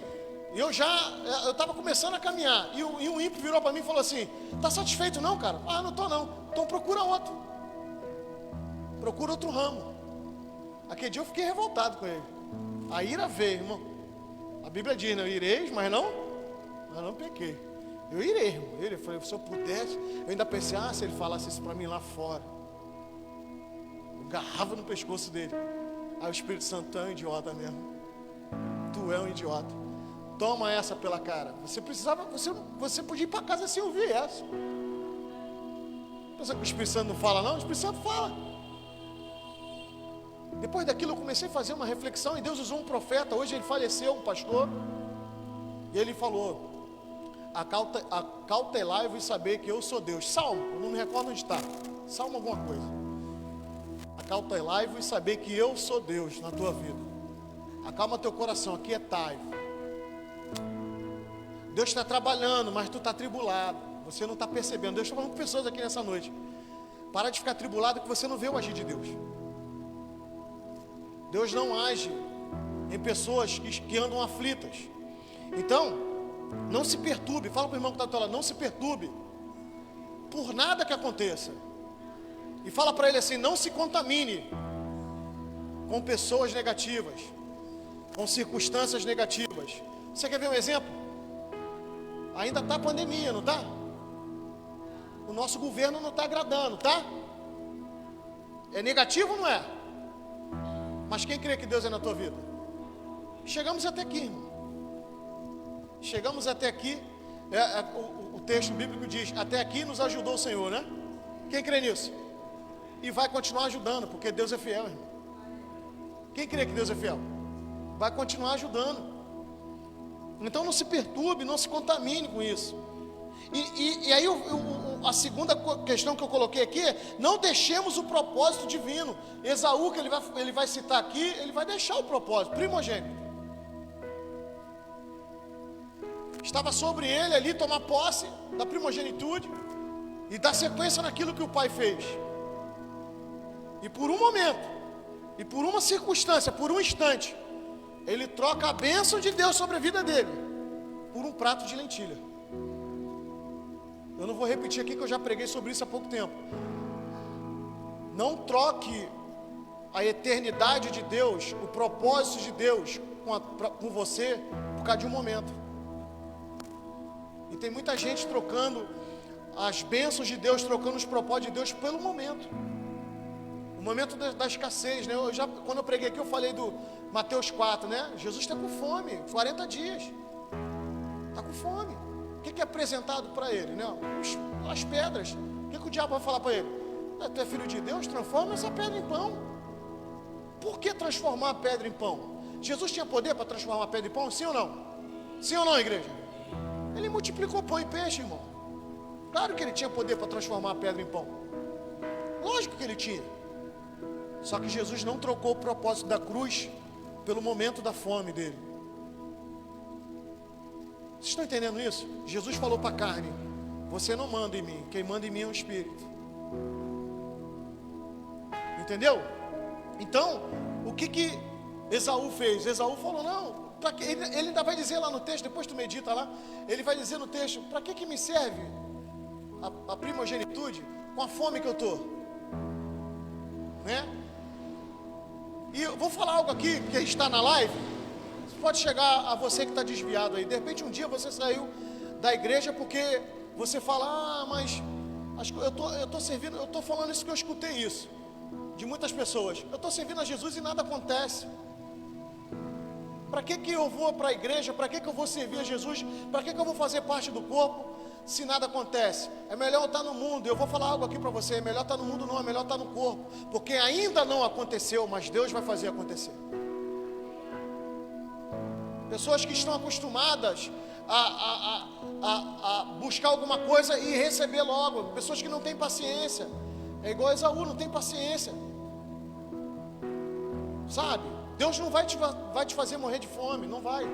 eu estava começando a caminhar, e um ímpio virou para mim e falou assim: está satisfeito não, cara? Ah, não estou não. Então procura outro. Procura outro ramo. Aquele dia eu fiquei revoltado com ele. A ira veio, irmão. A Bíblia diz, não ireis, mas não pequei. Eu irei, irmão. Eu falei, se eu pudesse, eu ainda pensei, se ele falasse isso para mim lá fora, eu agarrava no pescoço dele. Aí o Espírito Santo, tu é um idiota mesmo. Tu é um idiota. Toma essa pela cara. Você podia ir para casa sem ouvir essa. Pensa que o Espírito Santo não fala não? O Espírito Santo fala. Depois daquilo eu comecei a fazer uma reflexão, e Deus usou um profeta. Hoje ele faleceu, um pastor, e ele falou: acautelai-vos e saber que eu sou Deus. Salmo, eu não me recordo onde está. Salmo alguma coisa. Acautelai-vos e saber que eu sou Deus na tua vida. Acalma teu coração, aquietai-vos. Deus está trabalhando, mas tu está tribulado. Você não está percebendo. Deus está falando com pessoas aqui nessa noite. Para de ficar tribulado, que você não vê o agir de Deus. Deus não age em pessoas que andam aflitas. Então, não se perturbe. Fala para o irmão que está do teu lado, não se perturbe por nada que aconteça. E fala para ele assim: não se contamine com pessoas negativas. com circunstâncias negativas. Você quer ver um exemplo? Ainda está a pandemia, não está? O nosso governo não está agradando, tá? É negativo ou não é? Mas quem crê que Deus é na tua vida? Chegamos até aqui, irmão. Chegamos até aqui. O texto bíblico diz: até aqui nos ajudou o Senhor, né? Quem crê nisso? E vai continuar ajudando, porque Deus é fiel, irmão. Quem crê que Deus é fiel? Vai continuar ajudando. Então não se perturbe, não se contamine com isso. E aí a segunda questão que eu coloquei aqui é: não deixemos o propósito divino. Esaú, que ele vai citar aqui, ele vai deixar o propósito, primogênito. Estava sobre ele ali tomar posse da primogenitude e dar sequência naquilo que o pai fez. E por um momento, e por uma circunstância, por um instante, ele troca a bênção de Deus sobre a vida dele por um prato de lentilha. Eu não vou repetir aqui, que eu já preguei sobre isso há pouco tempo. Não troque a eternidade de Deus, o propósito de Deus com você por causa de um momento. E tem muita gente trocando as bênçãos de Deus, trocando os propósitos de Deus pelo momento. O momento da escassez, né? Quando eu preguei aqui, eu falei do Mateus 4, né? Jesus está com fome, 40 dias. Está com fome. O que é apresentado para ele, né? As pedras. O que o diabo vai falar para ele? Tu é filho de Deus? Transforma essa pedra em pão. Por que transformar a pedra em pão? Jesus tinha poder para transformar a pedra em pão? Sim ou não? Sim ou não, igreja? Ele multiplicou pão e peixe, irmão. Claro que ele tinha poder para transformar a pedra em pão. Lógico que ele tinha. Só que Jesus não trocou o propósito da cruz pelo momento da fome dele. Vocês estão entendendo isso? Jesus falou para a carne: você não manda em mim, quem manda em mim é o Espírito. Entendeu? Então, o que Esaú fez? Esaú falou: não, ele ainda vai dizer lá no texto, depois tu medita lá, ele vai dizer no texto: para que me serve a primogenitude com a fome que eu estou? Né? E eu vou falar algo aqui que está na live. Pode chegar a você que está desviado aí. De repente um dia você saiu da igreja porque você fala: mas eu estou servindo, eu estou falando isso que eu escutei isso de muitas pessoas. Eu estou servindo a Jesus e nada acontece. Para que eu vou para a igreja? Para que eu vou servir a Jesus? Para que eu vou fazer parte do corpo se nada acontece? É melhor eu estar no mundo. Eu vou falar algo aqui para você: é melhor estar no mundo, não, é melhor estar no corpo, porque ainda não aconteceu, mas Deus vai fazer acontecer. Pessoas que estão acostumadas a buscar alguma coisa e receber logo. Pessoas que não têm paciência. É igual a Esaú, não tem paciência. Sabe? Deus não vai te fazer morrer de fome, não vai.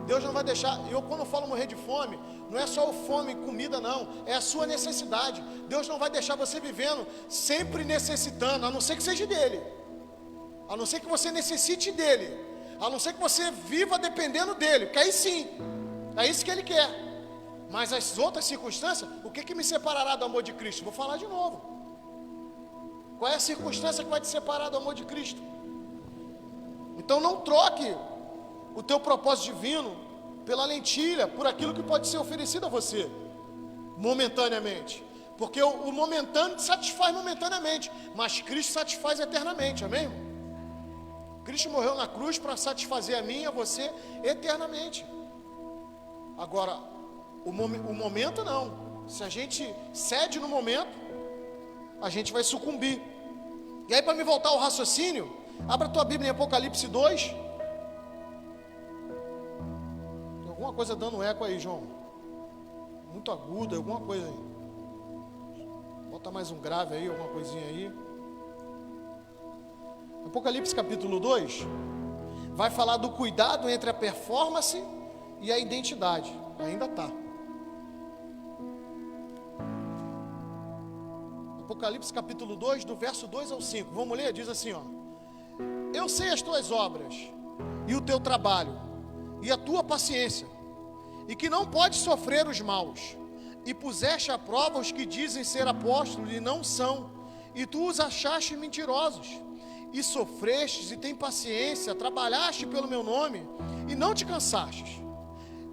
Deus não vai deixar. Eu, quando eu falo morrer de fome, não é só fome e comida, não. É a sua necessidade. Deus não vai deixar você vivendo sempre necessitando, a não ser que seja dele. A não ser que você necessite dele. A não ser que você viva dependendo dele, porque aí sim, é isso que ele quer. Mas as outras circunstâncias, o que me separará do amor de Cristo? Vou falar de novo. Qual é a circunstância que vai te separar do amor de Cristo? Então não troque o teu propósito divino pela lentilha, por aquilo que pode ser oferecido a você momentaneamente. Porque o momentâneo satisfaz momentaneamente, mas Cristo satisfaz eternamente, amém, irmão? Cristo morreu na cruz para satisfazer a mim e a você eternamente. Agora, o momento não. Se a gente cede no momento, a gente vai sucumbir. E aí, para me voltar ao raciocínio, abra a tua Bíblia em Apocalipse 2. Tem alguma coisa dando eco aí, João? Muito agudo, alguma coisa aí. Bota mais um grave aí, alguma coisinha aí. Apocalipse capítulo 2 vai falar do cuidado entre a performance e a identidade. Ainda está. Apocalipse capítulo 2, do verso 2 ao 5. Vamos ler? Diz assim, ó: eu sei as tuas obras e o teu trabalho e a tua paciência, e que não podes sofrer os maus, e puseste à prova os que dizem ser apóstolos e não são, e tu os achaste mentirosos, e sofrestes, e tem paciência, trabalhaste pelo meu nome, e não te cansastes.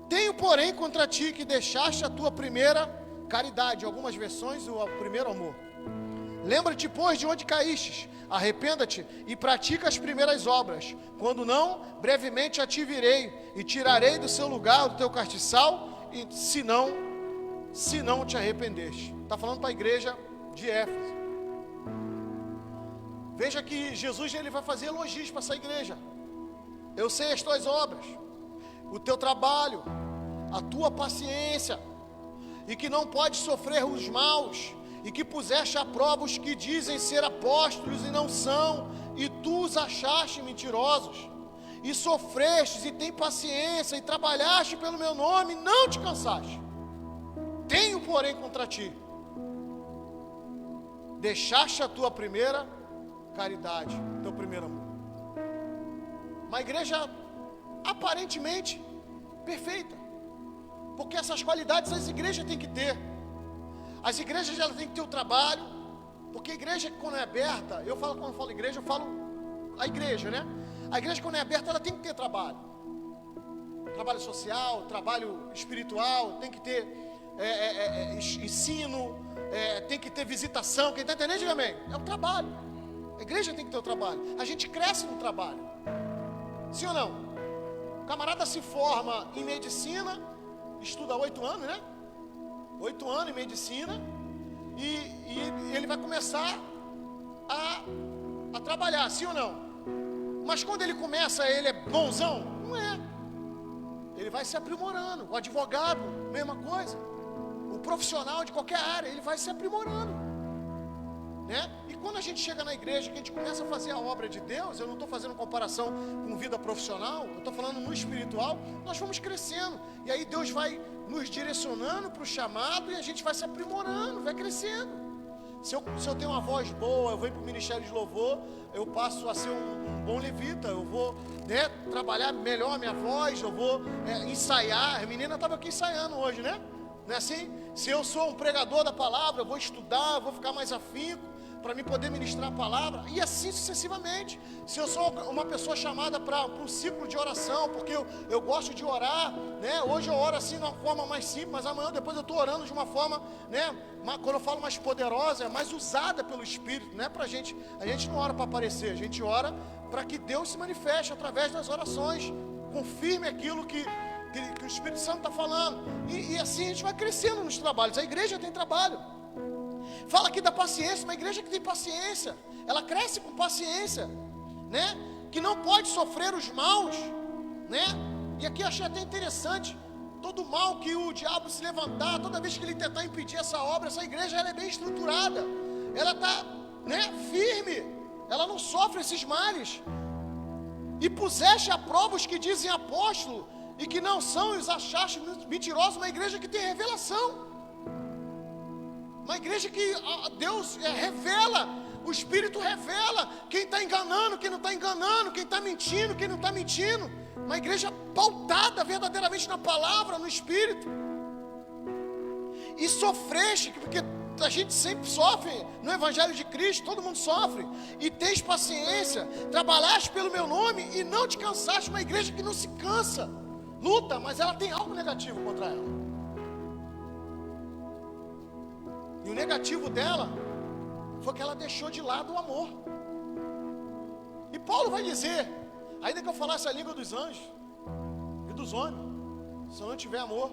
Tenho, porém, contra ti que deixaste a tua primeira caridade, algumas versões, o primeiro amor. Lembra-te, pois, de onde caístes, arrependa-te e pratica as primeiras obras. Quando não, brevemente a te virei e tirarei do seu lugar, do teu castiçal, e se não te arrependeste. Está falando para a igreja de Éfeso. Veja que Jesus ele vai fazer elogios para essa igreja. Eu sei as tuas obras, o teu trabalho, a tua paciência, e que não podes sofrer os maus, e que puseste à prova os que dizem ser apóstolos e não são, e tu os achaste mentirosos, e sofrestes, e tem paciência, e trabalhaste pelo meu nome, e não te cansaste. Tenho, porém, contra ti, deixaste a tua primeira caridade, teu primeiro amor. Uma igreja aparentemente perfeita, porque essas qualidades as igrejas têm que ter. As igrejas elas têm que ter o trabalho, porque a igreja quando é aberta, quando eu falo igreja, eu falo a igreja, né? A igreja quando é aberta, ela tem que ter trabalho. Trabalho social, trabalho espiritual, tem que ter ensino, tem que ter visitação. Quem está entendendo, diga amém. É um trabalho. A igreja tem que ter o trabalho. A gente cresce no trabalho. Sim ou não? O camarada se forma em medicina, estuda 8 anos, né? 8 anos em medicina, e ele vai começar a trabalhar, sim ou não? Mas quando ele começa, ele é bonzão? Não é. Ele vai se aprimorando. O advogado, mesma coisa. O profissional de qualquer área, ele vai se aprimorando, né? E quando a gente chega na igreja, que a gente começa a fazer a obra de Deus, eu não estou fazendo comparação com vida profissional, eu estou falando no espiritual, nós vamos crescendo, e aí Deus vai nos direcionando para o chamado, e a gente vai se aprimorando, vai crescendo. Se eu tenho uma voz boa, eu venho para o ministério de louvor, eu passo a ser um bom levita, eu vou, né, trabalhar melhor a minha voz, eu vou ensaiar. A menina estava aqui ensaiando hoje, né? Não é assim? Se eu sou um pregador da palavra, eu vou estudar, eu vou ficar mais afinco para mim poder ministrar a palavra, e assim sucessivamente. Se eu sou uma pessoa chamada para um ciclo de oração, porque eu gosto de orar, né? Hoje eu oro assim de uma forma mais simples, mas amanhã depois eu estou orando de uma forma, né? Quando eu falo mais poderosa, é mais usada pelo Espírito, né? A gente não ora para aparecer, a gente ora para que Deus se manifeste através das orações, confirme aquilo que o Espírito Santo está falando, e assim a gente vai crescendo nos trabalhos. A igreja tem trabalho. Fala aqui da paciência. Uma igreja que tem paciência, ela cresce com paciência, né? Que não pode sofrer os maus, né? E aqui eu achei até interessante, todo mal que o diabo se levantar, toda vez que ele tentar impedir essa obra, essa igreja ela é bem estruturada, ela está, né, firme, ela não sofre esses males. E puseste à prova os que dizem apóstolo e que não são, e os achaste mentirosos. Uma igreja que tem revelação, uma igreja que Deus revela, o Espírito revela quem está enganando, quem não está enganando, quem está mentindo, quem não está mentindo. Uma igreja pautada verdadeiramente na palavra, no Espírito. E sofreste, porque a gente sempre sofre no Evangelho de Cristo, todo mundo sofre. E tens paciência, trabalhaste pelo meu nome e não te cansaste. Uma igreja que não se cansa, luta, mas ela tem algo negativo contra ela. E o negativo dela foi que ela deixou de lado o amor. E Paulo vai dizer, ainda que eu falasse a língua dos anjos e dos homens, se eu não tiver amor,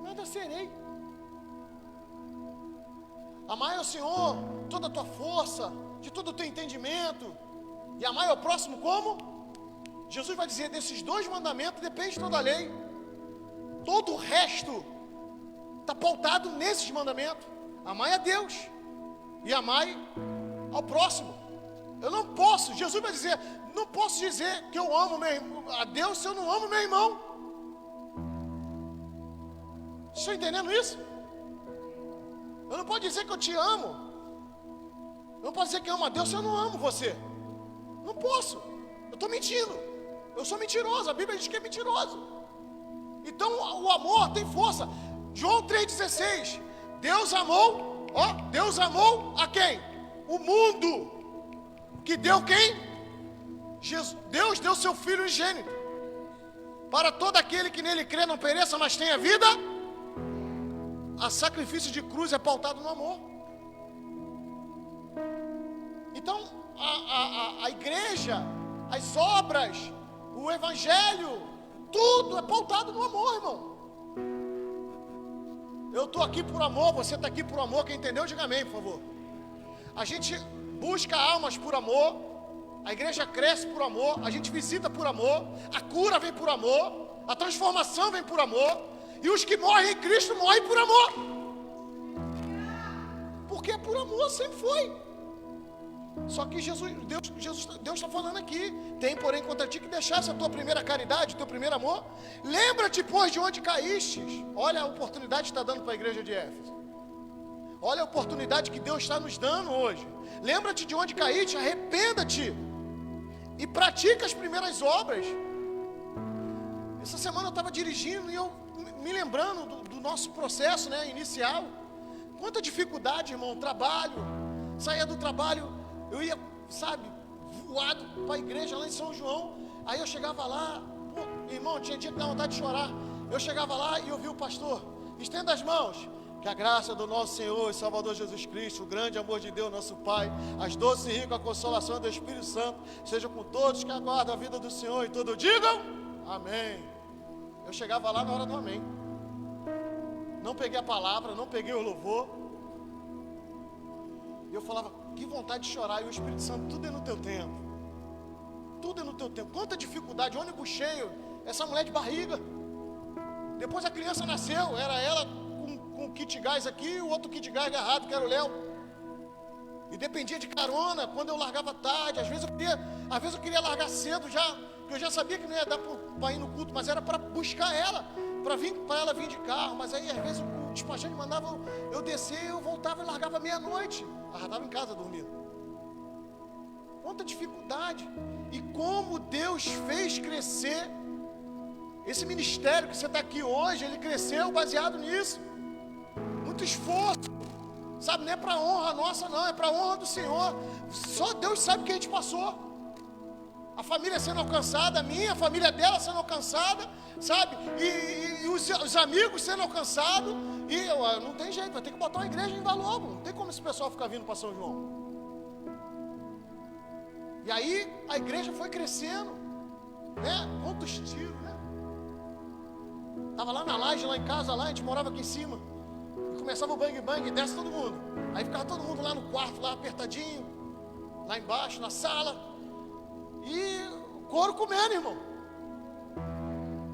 nada serei. Amai ao Senhor toda a tua força, de todo o teu entendimento, e amai ao próximo como? Jesus vai dizer, desses 2 mandamentos depende toda a lei. Todo o resto está pautado nesses mandamentos. Amai a Deus e amai ao próximo. Eu não posso, Jesus vai dizer, não posso dizer que eu amo a Deus se eu não amo meu irmão. Vocês estão entendendo isso? Eu não posso dizer que eu te amo. Eu não posso dizer que eu amo a Deus se eu não amo você. Não posso. Eu estou mentindo. Eu sou mentiroso. A Bíblia diz que é mentiroso. Então o amor tem força. João 3,16. Deus amou a quem? O mundo. que deu quem? Deus deu seu Filho unigênito, para todo aquele que nele crê não pereça, mas tenha vida. A sacrifício de cruz é pautado no amor. Então, a igreja, as obras, o evangelho, tudo é pautado no amor, irmão. Eu estou aqui por amor, você está aqui por amor. Quem entendeu, diga amém, por favor. A gente busca almas por amor, a igreja cresce por amor, a gente visita por amor, a cura vem por amor, a transformação vem por amor, e os que morrem em Cristo morrem por amor. Porque é por amor, sempre foi. Só que Deus está falando aqui: tem, porém, contra ti que deixasse a tua primeira caridade, o teu primeiro amor. Lembra-te, pois, de onde caístes. Olha a oportunidade que está dando para a igreja de Éfeso. Olha a oportunidade que Deus está nos dando hoje. Lembra-te de onde caíste, arrependa-te e pratica as primeiras obras. Essa semana eu estava dirigindo e eu me lembrando do nosso processo, né, inicial. Quanta dificuldade, irmão, trabalho. Saía do trabalho, eu ia, voado para a igreja lá em São João. Aí eu chegava lá, irmão, tinha dia que dá vontade de chorar. Eu chegava lá e eu vi o pastor: estenda as mãos. Que a graça do nosso Senhor e Salvador Jesus Cristo, o grande amor de Deus, nosso Pai, as doces e ricas consolações do Espírito Santo, seja com todos que aguardam a vida do Senhor e todos digam amém. Eu chegava lá na hora do amém. Não peguei a palavra, não peguei o louvor. E eu falava: que vontade de chorar. E o Espírito Santo: tudo é no teu tempo. Tudo é no teu tempo. Quanta dificuldade, ônibus cheio, essa mulher de barriga. Depois a criança nasceu, era ela com o kit gás aqui, o outro kit gás agarrado, que era o Léo. E dependia de carona, quando eu largava tarde. Às vezes eu queria largar cedo já, porque eu já sabia que não ia dar para ir no culto, mas era para buscar ela, para ela vir de carro. Mas aí às vezes o despachante mandava eu descer, eu voltava e largava meia-noite. Ela já estava em casa dormindo. Quanta dificuldade. E como Deus fez crescer esse ministério que você está aqui hoje. Ele cresceu baseado nisso. Muito esforço, não é para honra nossa não, é para honra do Senhor. Só Deus sabe o que a gente passou. A família sendo alcançada, a minha, a família dela sendo alcançada, e os amigos sendo alcançados. E não tem jeito, vai ter que botar uma igreja em Valongo. Não tem como esse pessoal ficar vindo para São João. E aí a igreja foi crescendo, né? Quantos tiros, né? Estava lá na laje, lá em casa, a gente morava aqui em cima. E começava o bang bang e desce todo mundo. Aí ficava todo mundo lá no quarto, lá apertadinho, lá embaixo, na sala. E couro comendo, irmão.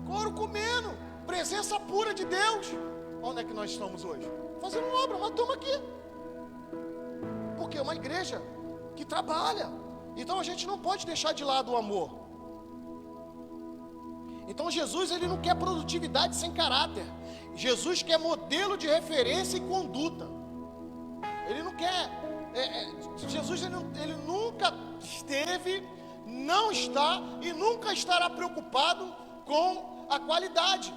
Couro comendo. Presença pura de Deus. Onde é que nós estamos hoje? Fazendo obra, mas estamos aqui. Porque é uma igreja que trabalha. Então a gente não pode deixar de lado o amor. Então Jesus, ele não quer produtividade sem caráter. Jesus quer modelo de referência e conduta. Ele não quer Jesus ele nunca esteve, não está e nunca estará preocupado com a qualidade,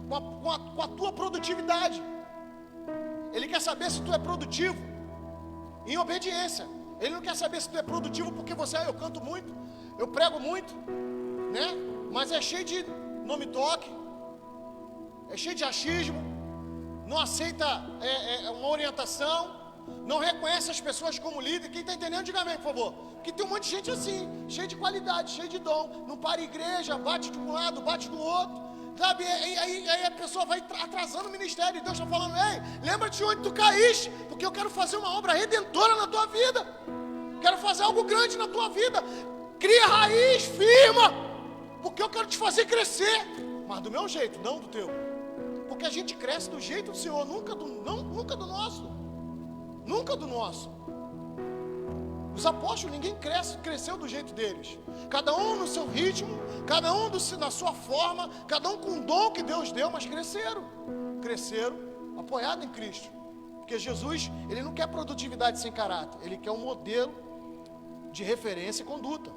com a tua produtividade. Ele quer saber se tu é produtivo em obediência. Ele não quer saber se tu é produtivo porque eu canto muito, eu prego muito, né? Mas é cheio de não me toque, é cheio de achismo, não aceita uma orientação, não reconhece as pessoas como líder. Quem está entendendo, diga amém, por favor. Porque tem um monte de gente assim, cheio de qualidade, cheio de dom, não para a igreja, bate de um lado, bate do outro, aí a pessoa vai atrasando o ministério. E Deus está falando: ei, lembra-te de onde tu caíste, porque eu quero fazer uma obra redentora na tua vida, quero fazer algo grande na tua vida. Cria raiz, firma, porque eu quero te fazer crescer, mas do meu jeito, não do teu. Porque a gente cresce do jeito do Senhor, nunca do nosso. Nunca do nosso. Os apóstolos, ninguém cresceu do jeito deles. Cada um no seu ritmo, cada um na sua forma, cada um com o dom que Deus deu, mas cresceram. Cresceram apoiados em Cristo. Porque Jesus, ele não quer produtividade sem caráter. Ele quer um modelo de referência e conduta.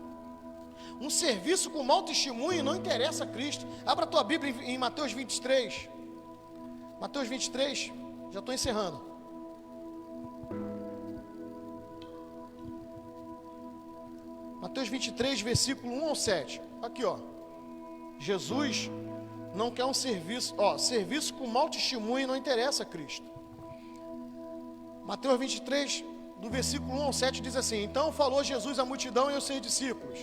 Um serviço com mau testemunho não interessa a Cristo. Abra a tua Bíblia em Mateus 23. Mateus 23, já estou encerrando. Mateus 23, versículo 1 ao 7. Aqui, ó. Jesus não quer um serviço, serviço com mau testemunho não interessa a Cristo. Mateus 23, do versículo 1 ao 7, diz assim: Então falou Jesus à multidão e aos seus discípulos,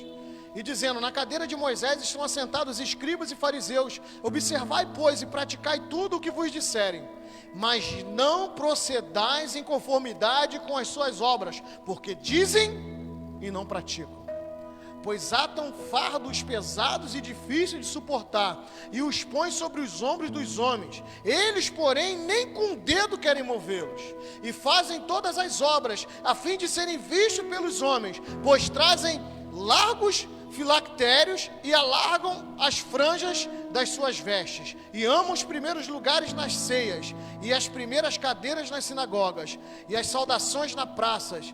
e dizendo: Na cadeira de Moisés estão assentados escribas e fariseus. Observai, pois, e praticai tudo o que vos disserem, mas não procedais em conformidade com as suas obras, porque dizem e não praticam. Pois atam fardos pesados e difíceis de suportar, e os põem sobre os ombros dos homens. Eles, porém, nem com o dedo querem movê-los, e fazem todas as obras, a fim de serem vistos pelos homens, pois trazem largos filactérios e alargam as franjas das suas vestes, e amam os primeiros lugares nas ceias, e as primeiras cadeiras nas sinagogas, e as saudações nas praças,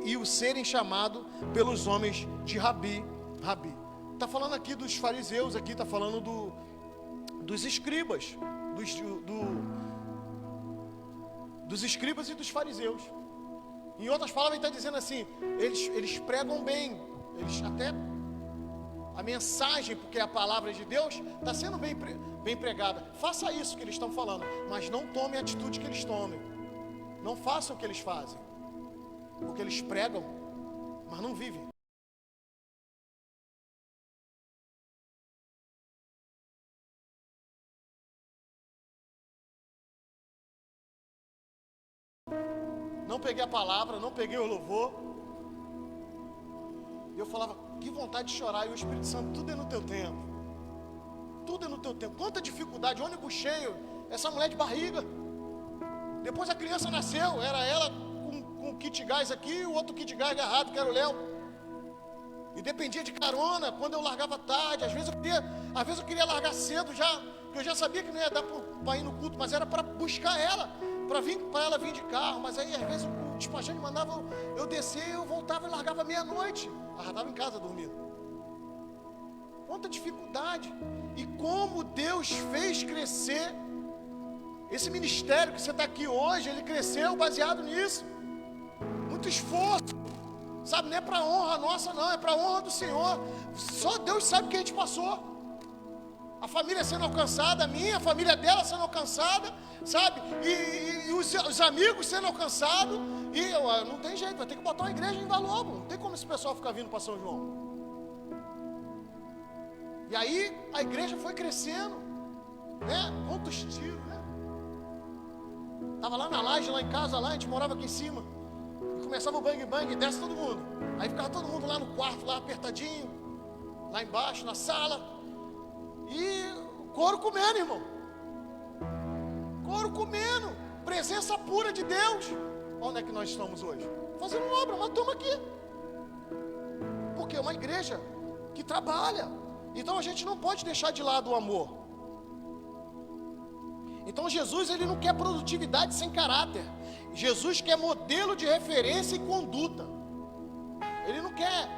e o serem chamado pelos homens de Rabi, Rabi. Está falando aqui dos fariseus, aqui está falando dos escribas, dos escribas e dos fariseus. Em outras palavras, ele está dizendo assim, eles pregam bem, eles até, a mensagem, porque é a palavra de Deus, está sendo bem pregada. Faça isso que eles estão falando, mas não tome a atitude que eles tomem. Não façam o que eles fazem, porque eles pregam, mas não vivem. Não peguei a palavra, não peguei o louvor. Eu falava, que vontade de chorar. E o Espírito Santo, tudo é no teu tempo. Tudo é no teu tempo. Quanta dificuldade, ônibus cheio, essa mulher de barriga. Depois a criança nasceu, era ela com o kit gás aqui, o outro kit gás agarrado, que era o Léo. E dependia de carona, quando eu largava tarde. Às vezes eu queria largar cedo já, porque eu já sabia que não ia dar para ir no culto, mas era para buscar ela, para ela vir de carro. Mas aí às vezes o despachante mandava eu descer, eu voltava e largava meia-noite. Ela estava em casa dormindo. Quanta dificuldade. E como Deus fez crescer esse ministério que você está aqui hoje. Ele cresceu baseado nisso. Muito esforço, sabe, não é para honra nossa não, é para honra do Senhor. Só Deus sabe o que a gente passou. A família sendo alcançada, a minha, a família dela sendo alcançada, sabe, e os amigos sendo alcançados. E não tem jeito, vai ter que botar uma igreja em Valobo. Não tem como esse pessoal ficar vindo para São João. E aí a igreja foi crescendo, né? Quantos tiros, né? Estava lá na laje, lá em casa, lá, a gente morava aqui em cima. E começava o bang bang, desce todo mundo. Aí ficava todo mundo lá no quarto, lá apertadinho, lá embaixo, na sala. E o couro comendo, irmão. Couro comendo. Presença pura de Deus. Onde é que nós estamos hoje? Fazendo obra, mas estamos aqui. Porque é uma igreja que trabalha. Então a gente não pode deixar de lado o amor. Então Jesus, ele não quer produtividade sem caráter. Jesus quer modelo de referência e conduta. Ele não quer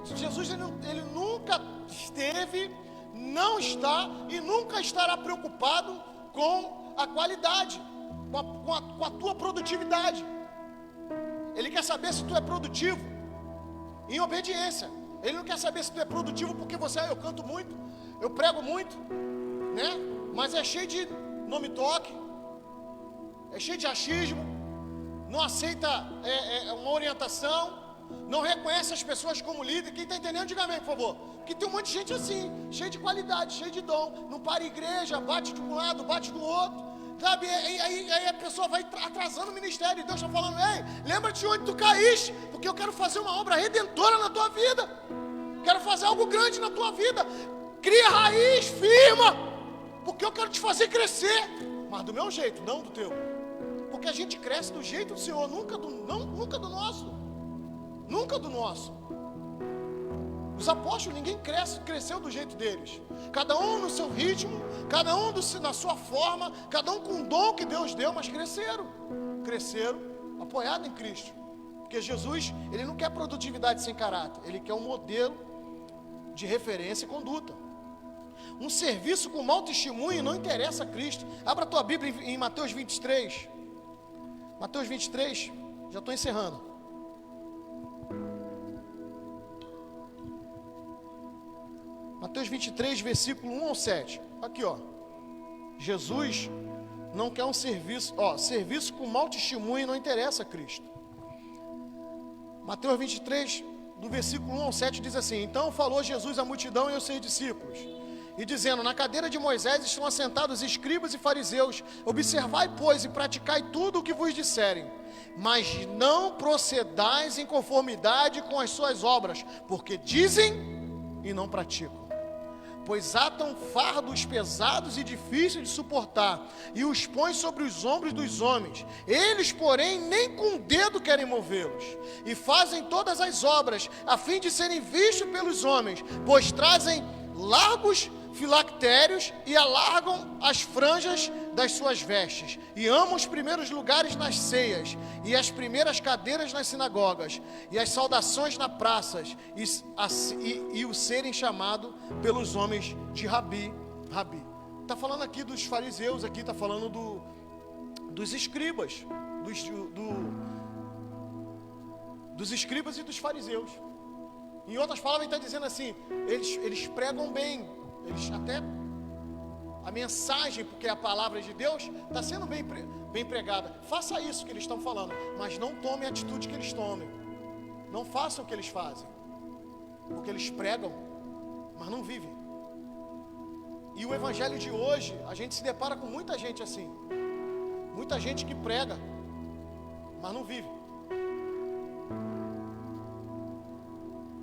Jesus ele nunca esteve, não está e nunca estará preocupado com a qualidade, com a tua produtividade. Ele quer saber se tu é produtivo em obediência. Ele não quer saber se tu é produtivo porque eu canto muito, eu prego muito, né? Mas é cheio de não me toque, é cheio de achismo, não aceita uma orientação, não reconhece as pessoas como líder. Quem está entendendo, diga amém, por favor. Porque tem um monte de gente assim, cheio de qualidade, cheio de dom, não para a igreja, bate de um lado, bate do outro, sabe? Aí a pessoa vai atrasando o ministério. E Deus está falando, ei, lembra-te de onde tu caíste, porque eu quero fazer uma obra redentora na tua vida, quero fazer algo grande na tua vida. Cria raiz, firma, porque eu quero te fazer crescer, mas do meu jeito, não do teu. Porque a gente cresce do jeito do Senhor, nunca do nosso. Nunca do nosso. Os apóstolos, ninguém cresceu do jeito deles. Cada um no seu ritmo, cada um na sua forma, cada um com o dom que Deus deu, mas cresceram apoiado em Cristo. Porque Jesus, ele não quer produtividade sem caráter, ele quer um modelo de referência e conduta. Um serviço com mau testemunho não interessa a Cristo. Abra a tua Bíblia em Mateus 23. Mateus 23, já estou encerrando. Mateus 23, versículo 1 ao 7. Aqui, ó. Jesus não quer um serviço, serviço com mau testemunho não interessa a Cristo. Mateus 23, do versículo 1 ao 7, diz assim: Então falou Jesus à multidão e aos seus discípulos, e dizendo: Na cadeira de Moisés estão assentados escribas e fariseus. Observai, pois, e praticai tudo o que vos disserem, mas não procedais em conformidade com as suas obras, porque dizem e não praticam. Pois atam fardos pesados e difíceis de suportar, e os põem sobre os ombros dos homens. Eles, porém, nem com o dedo querem movê-los, e fazem todas as obras, a fim de serem vistos pelos homens, pois trazem largos filactérios e alargam as franjas das suas vestes, e amam os primeiros lugares nas ceias, e as primeiras cadeiras nas sinagogas, e as saudações nas praças, e o serem chamado pelos homens de Rabi. Está falando aqui dos fariseus, aqui está falando dos escribas, dos escribas e dos fariseus. Em outras palavras, ele está dizendo assim, eles pregam bem, eles até, a mensagem, porque a palavra de Deus está sendo bem pregada. Faça isso que eles estão falando, mas não tome a atitude que eles tomem. Não façam o que eles fazem, porque eles pregam, mas não vivem. E o evangelho de hoje, a gente se depara com muita gente assim, muita gente que prega, mas não vive.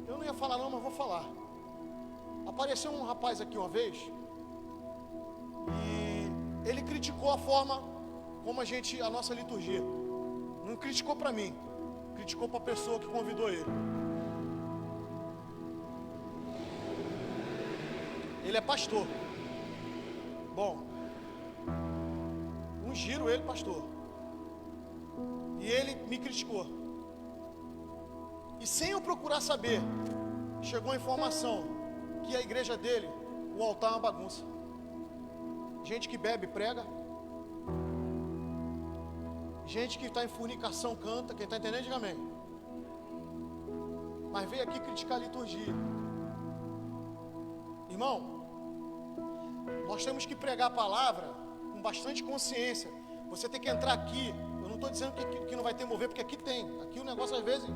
Eu não ia falar não, mas vou falar. Apareceu um rapaz aqui uma vez, e ele criticou a forma como a nossa liturgia. Não criticou para mim, criticou para a pessoa que convidou ele. Ele é pastor. Bom, ungiram ele pastor, e ele me criticou. E sem eu procurar saber, chegou a informação que a igreja dele, o altar é uma bagunça. Gente que bebe prega, gente que está em fornicação canta. Quem está entendendo, diga amém. Mas veio aqui criticar a liturgia. Irmão, nós temos que pregar a palavra com bastante consciência. Você tem que entrar aqui. Eu não estou dizendo que não vai ter mover, porque aqui tem. Aqui o negócio às vezes,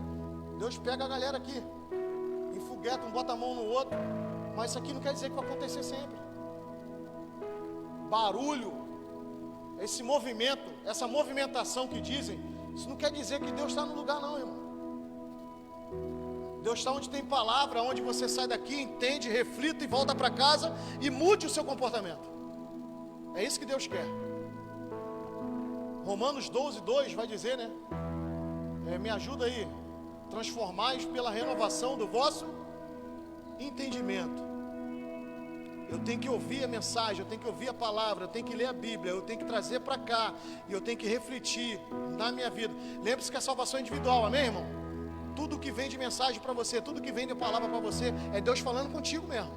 Deus pega a galera aqui, enfogueta, um bota a mão no outro. Mas isso aqui não quer dizer que vai acontecer sempre. Barulho, esse movimento, essa movimentação que dizem, isso não quer dizer que Deus está no lugar não, irmão. Deus está onde tem palavra, onde você sai daqui, entende, reflita e volta para casa e mude o seu comportamento. É isso que Deus quer. Romanos 12, 2 vai dizer, né? Me ajuda aí. Transformais pela renovação do vosso entendimento. Eu tenho que ouvir a mensagem, eu tenho que ouvir a palavra, eu tenho que ler a Bíblia, eu tenho que trazer para cá, e eu tenho que refletir na minha vida. Lembre-se que a salvação é individual, amém, irmão? Tudo que vem de mensagem para você, tudo que vem de palavra para você, é Deus falando contigo mesmo.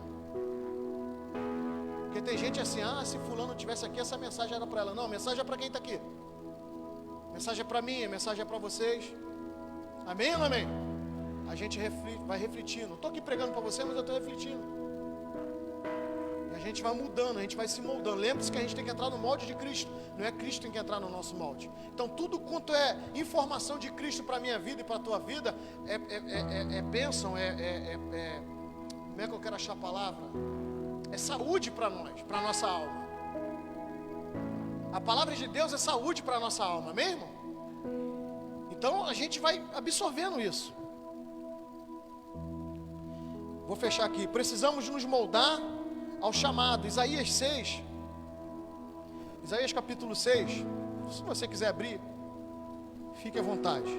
Porque tem gente assim, se fulano tivesse aqui, essa mensagem era para ela. Não, a mensagem é para quem está aqui. A mensagem é para mim, a mensagem é para vocês. Amém ou não amém? A gente vai refletindo. Não estou aqui pregando para você, mas eu estou refletindo. E a gente vai mudando, a gente vai se moldando. Lembre-se que a gente tem que entrar no molde de Cristo. Não é Cristo que tem que entrar no nosso molde. Então tudo quanto é informação de Cristo para a minha vida e para a tua vida é bênção, como é que eu quero achar a palavra? É saúde para nós, para a nossa alma. A palavra de Deus é saúde para a nossa alma, amém, irmão? Então a gente vai absorvendo isso. Vou fechar aqui. Precisamos nos moldar ao chamado. Isaías 6. Isaías capítulo 6. Se você quiser abrir, fique à vontade.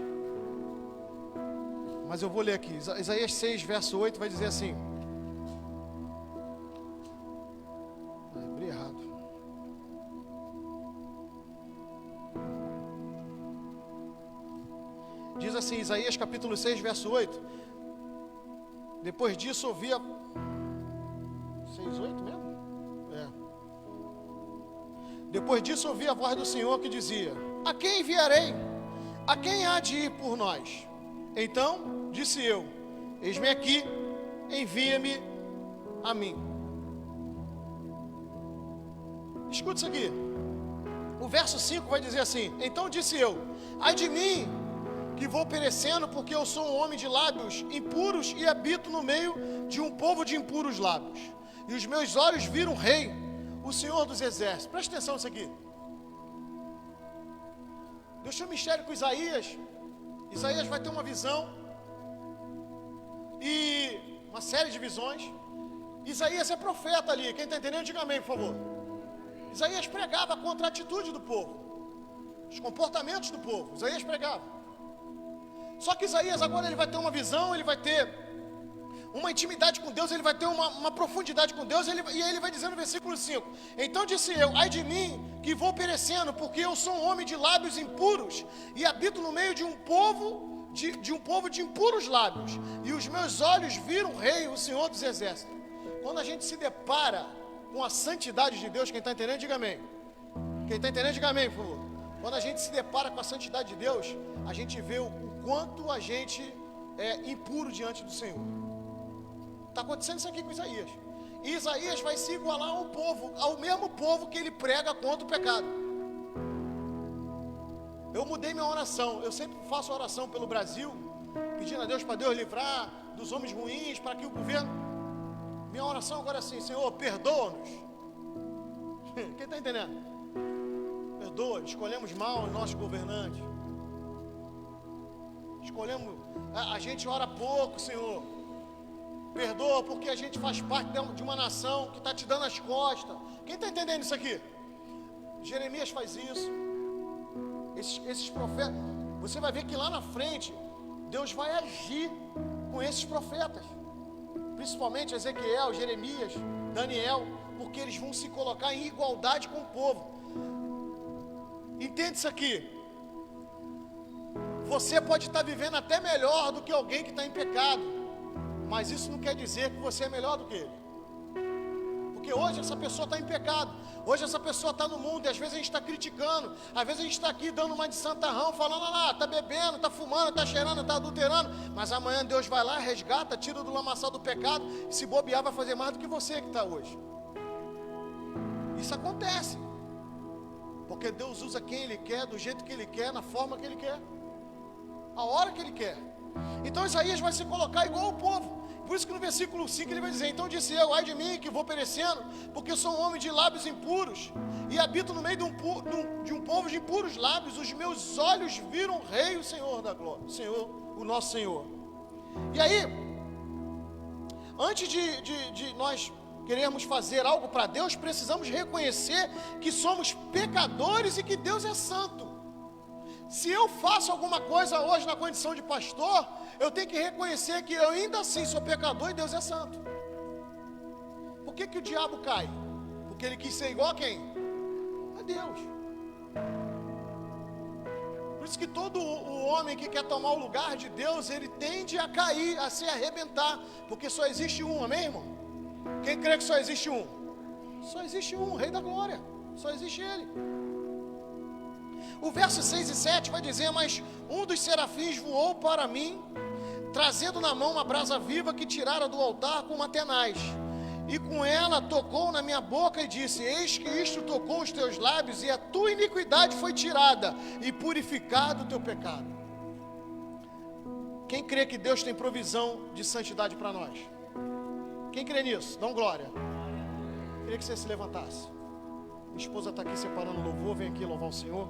Mas eu vou ler aqui. Isaías 6, verso 8 vai dizer assim. Abri errado. Diz assim, Isaías capítulo 6, verso 8. Depois disso ouvia 6:8 mesmo? Depois disso ouvi a voz do Senhor que dizia: a quem enviarei? A quem há de ir por nós? Então disse eu: eis-me aqui, envia-me a mim. Escuta isso aqui. O verso 5 vai dizer assim: então disse eu, ai de mim, que vou perecendo, porque eu sou um homem de lábios impuros e habito no meio de um povo de impuros lábios. E os meus olhos viram o Rei, o Senhor dos Exércitos. Presta atenção nisso aqui. Deus tinha um mistério com Isaías. Isaías vai ter uma visão e uma série de visões. Isaías é profeta ali. Quem está entendendo, diga amém, por favor. Isaías pregava contra a atitude do povo, os comportamentos do povo. Isaías pregava. Só que Isaías agora ele vai ter uma visão, ele vai ter uma intimidade com Deus, ele vai ter uma profundidade com Deus, e ele vai dizer no versículo 5: então disse eu, ai de mim, que vou perecendo, porque eu sou um homem de lábios impuros, e habito no meio de um povo de impuros lábios, e os meus olhos viram o Rei, o Senhor dos Exércitos. Quando a gente se depara com a santidade de Deus, quem está entendendo, diga amém. Quem está entendendo, diga amém, por favor. Quando a gente se depara com a santidade de Deus, a gente vê o quanto a gente é impuro diante do Senhor. Está acontecendo isso aqui com Isaías. E Isaías vai se igualar ao povo, ao mesmo povo que ele prega contra o pecado. Eu mudei minha oração. Eu sempre faço oração pelo Brasil, pedindo a Deus para Deus livrar dos homens ruins, para que o governo... Minha oração agora é assim: Senhor, perdoa-nos. Quem está entendendo? Perdoa, escolhemos mal os nossos governantes. Escolhemos, a gente ora pouco, Senhor. Perdoa porque a gente faz parte de uma nação que está te dando as costas. Quem está entendendo isso aqui? Jeremias faz isso. Esses profetas, você vai ver que lá na frente Deus vai agir com esses profetas, principalmente Ezequiel, Jeremias, Daniel, porque eles vão se colocar em igualdade com o povo. Entende isso aqui? Você pode estar vivendo até melhor do que alguém que está em pecado, mas isso não quer dizer que você é melhor do que ele. Porque hoje essa pessoa está em pecado, hoje essa pessoa está no mundo, e às vezes a gente está criticando, às vezes a gente está aqui dando uma de santarrão, falando, lá, está bebendo, está fumando, está cheirando, está adulterando, mas amanhã Deus vai lá, resgata, tira do lamaçal do pecado, e se bobear vai fazer mais do que você que está hoje. Isso acontece, porque Deus usa quem Ele quer, do jeito que Ele quer, na forma que Ele quer, a hora que Ele quer. Então Isaías vai se colocar igual ao povo. Por isso que no versículo 5 ele vai dizer: então disse eu, ai de mim, que vou perecendo, porque sou um homem de lábios impuros, e habito no meio de um povo de impuros lábios. Os meus olhos viram o Rei, o Senhor da glória, o Senhor, o nosso Senhor. E aí, antes de nós queremos fazer algo para Deus, precisamos reconhecer que somos pecadores e que Deus é santo. Se eu faço alguma coisa hoje na condição de pastor, eu tenho que reconhecer que eu ainda assim sou pecador e Deus é santo. Por que o diabo cai? Porque ele quis ser igual a quem? A Deus. Por isso que todo o homem que quer tomar o lugar de Deus, ele tende a cair, a se arrebentar, porque só existe um, amém, irmão? Quem crê que só existe um? Só existe um, o Rei da Glória, só existe Ele. O verso 6 e 7 vai dizer: mas um dos serafins voou para mim, trazendo na mão uma brasa viva que tirara do altar com uma tenaz, e com ela tocou na minha boca e disse: eis que isto tocou os teus lábios, e a tua iniquidade foi tirada, e purificado o teu pecado. Quem crê que Deus tem provisão de santidade para nós? Quem crê nisso? Dá glória. Queria que você se levantasse. Minha esposa está aqui separando o louvor, vem aqui louvar o Senhor.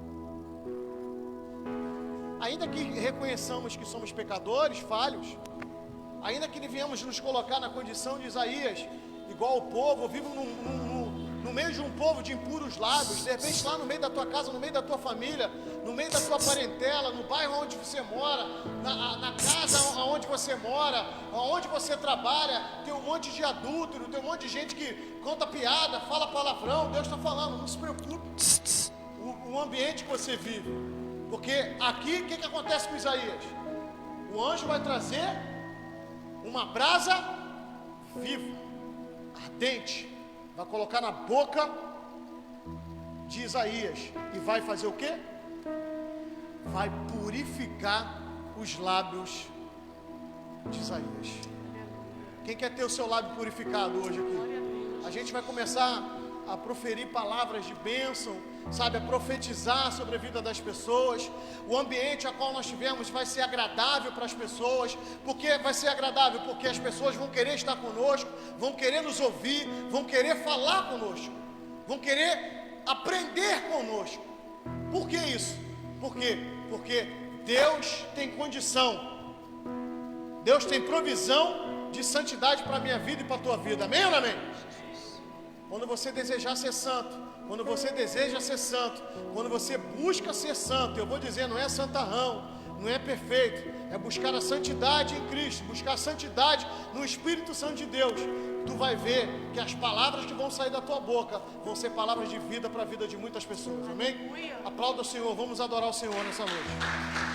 Ainda que reconheçamos que somos pecadores, falhos, ainda que viemos nos colocar na condição de Isaías, igual ao povo, vivo no meio de um povo de impuros lábios, de repente lá no meio da tua casa, no meio da tua família, no meio da tua parentela, no bairro onde você mora, na casa onde você mora, onde você trabalha, tem um monte de adúltero, tem um monte de gente que conta piada, fala palavrão. Deus está falando, não se preocupe, o ambiente que você vive. Porque aqui, o que acontece com Isaías? O anjo vai trazer uma brasa viva, ardente, vai colocar na boca de Isaías e vai fazer o quê? Vai purificar os lábios de Isaías. Quem quer ter o seu lábio purificado hoje aqui? A gente vai começar a proferir palavras de bênção, sabe, a profetizar sobre a vida das pessoas. O ambiente a qual nós tivemos vai ser agradável para as pessoas. Por que vai ser agradável? Porque as pessoas vão querer estar conosco, vão querer nos ouvir, vão querer falar conosco, vão querer aprender conosco. Por que isso? Por quê? Porque Deus tem condição, Deus tem provisão de santidade para a minha vida e para a tua vida. Amém ou não amém? Quando você desejar ser santo, quando você deseja ser santo, quando você busca ser santo, eu vou dizer, não é santarrão, não é perfeito, é buscar a santidade em Cristo, buscar a santidade no Espírito Santo de Deus. Tu vai ver que as palavras que vão sair da tua boca vão ser palavras de vida para a vida de muitas pessoas. Amém? Aplauda o Senhor, vamos adorar o Senhor nessa noite.